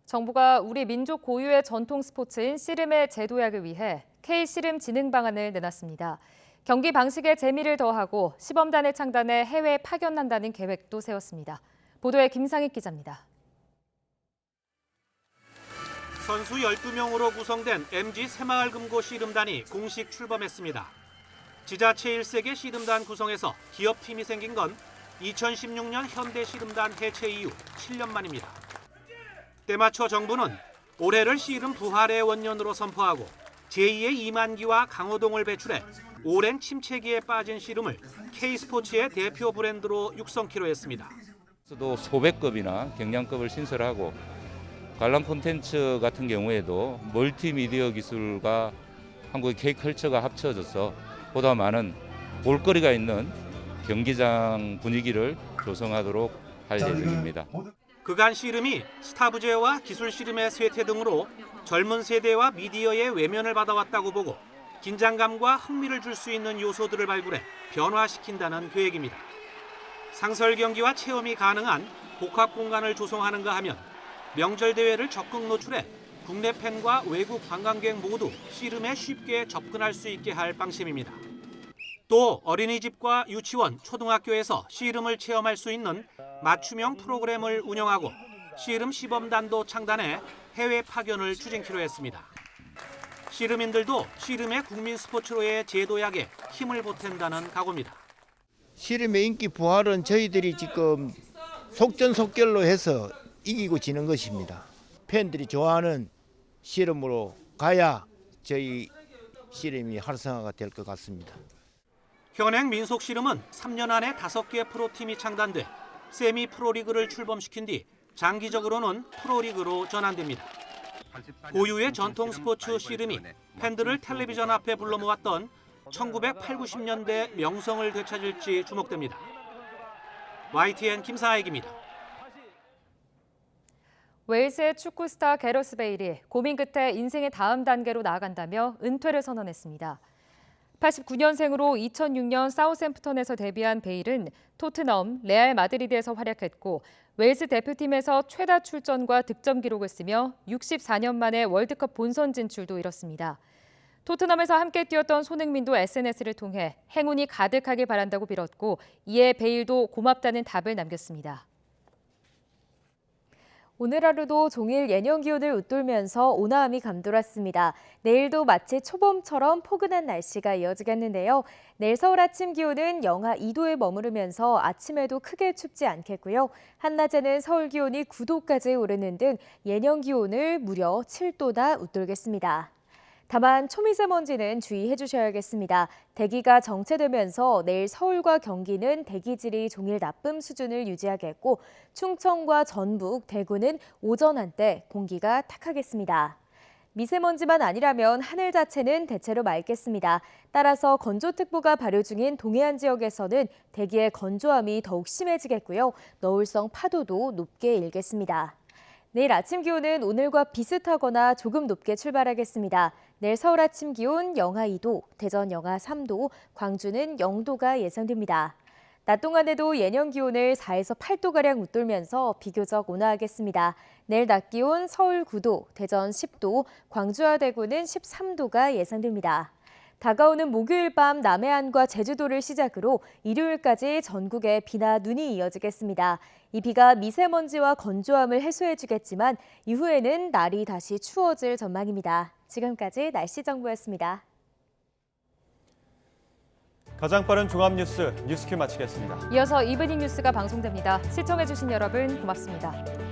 정부가 우리 민족 고유의 전통 스포츠인 씨름의 재도약을 위해 K씨름 진흥 방안을 내놨습니다. 경기 방식에 재미를 더하고 시범단을 창단해 해외에 파견한다는 계획도 세웠습니다. 보도에 김상익 기자입니다. 선수 12명으로 구성된 MG 새마을금고 씨름단이 공식 출범했습니다. 지자체 1세계 씨름단 구성에서 기업팀이 생긴 건 2016년 현대 씨름단 해체 이후 7년 만입니다. 때맞춰 정부는 올해를 씨름 부활의 원년으로 선포하고 제2의 이만기와 강호동을 배출해 오랜 침체기에 빠진 씨름을 K스포츠의 대표 브랜드로 육성키로 했습니다. 또 소배급이나 경량급을 신설하고 관람 콘텐츠 같은 경우에도 멀티미디어 기술과 한국의 K컬처가 합쳐져서 보다 많은 볼거리가 있는 경기장 분위기를 조성하도록 할 예정입니다. 그간 씨름이 스타 부제와 기술 씨름의 쇠퇴 등으로 젊은 세대와 미디어의 외면을 받아왔다고 보고 긴장감과 흥미를 줄 수 있는 요소들을 발굴해 변화시킨다는 계획입니다. 상설 경기와 체험이 가능한 복합 공간을 조성하는가 하면 명절 대회를 적극 노출해 국내 팬과 외국 관광객 모두 씨름에 쉽게 접근할 수 있게 할 방침입니다. 또 어린이집과 유치원, 초등학교에서 씨름을 체험할 수 있는 맞춤형 프로그램을 운영하고 씨름 시범단도 창단해 해외 파견을 추진키로 했습니다. 씨름인들도 씨름의 국민 스포츠로의 제도약에 힘을 보탠다는 각오입니다. 씨름의 인기 부활은 저희들이 지금 속전속결로 해서 이기고 지는 것입니다. 팬들이 좋아하는 씨름으로 가야 저희 씨름이 활성화가 될 것 같습니다. 현행 민속 씨름은 3년 안에 5개 프로팀이 창단돼 세미 프로리그를 출범시킨 뒤 장기적으로는 프로리그로 전환됩니다. 고유의 전통 스포츠 씨름이 팬들을 텔레비전 앞에 불러 모았던 1980, 90년대 명성을 되찾을지 주목됩니다. YTN 김사익입니다. 웨일스의 축구 스타 게러스 베일이 고민 끝에 인생의 다음 단계로 나아간다며 은퇴를 선언했습니다. 89년생으로 2006년 사우샘프턴에서 데뷔한 베일은 토트넘, 레알 마드리드에서 활약했고 웨일스 대표팀에서 최다 출전과 득점 기록을 쓰며 64년 만에 월드컵 본선 진출도 이뤘습니다. 토트넘에서 함께 뛰었던 손흥민도 SNS를 통해 행운이 가득하길 바란다고 빌었고 이에 베일도 고맙다는 답을 남겼습니다. 오늘 하루도 종일 예년 기온을 웃돌면서 온화함이 감돌았습니다. 내일도 마치 초봄처럼 포근한 날씨가 이어지겠는데요. 내일 서울 아침 기온은 영하 2도에 머무르면서 아침에도 크게 춥지 않겠고요. 한낮에는 서울 기온이 9도까지 오르는 등 예년 기온을 무려 7도나 웃돌겠습니다. 다만 초미세먼지는 주의해 주셔야겠습니다. 대기가 정체되면서 내일 서울과 경기는 대기질이 종일 나쁨 수준을 유지하겠고 충청과 전북, 대구는 오전 한때 공기가 탁하겠습니다. 미세먼지만 아니라면 하늘 자체는 대체로 맑겠습니다. 따라서 건조특보가 발효 중인 동해안 지역에서는 대기의 건조함이 더욱 심해지겠고요. 너울성 파도도 높게 일겠습니다. 내일 아침 기온은 오늘과 비슷하거나 조금 높게 출발하겠습니다. 내일 서울 아침 기온 영하 2도, 대전 영하 3도, 광주는 0도가 예상됩니다. 낮 동안에도 예년 기온을 4에서 8도가량 웃돌면서 비교적 온화하겠습니다. 내일 낮 기온 서울 9도, 대전 10도, 광주와 대구는 13도가 예상됩니다. 다가오는 목요일 밤 남해안과 제주도를 시작으로 일요일까지 전국에 비나 눈이 이어지겠습니다. 이 비가 미세먼지와 건조함을 해소해주겠지만 이후에는 날이 다시 추워질 전망입니다. 지금까지 날씨 정보였습니다. 가장 빠른 종합 뉴스 뉴스큐 마치겠습니다. 이어서 이브닝 뉴스가 방송됩니다. 시청해주신 여러분 고맙습니다.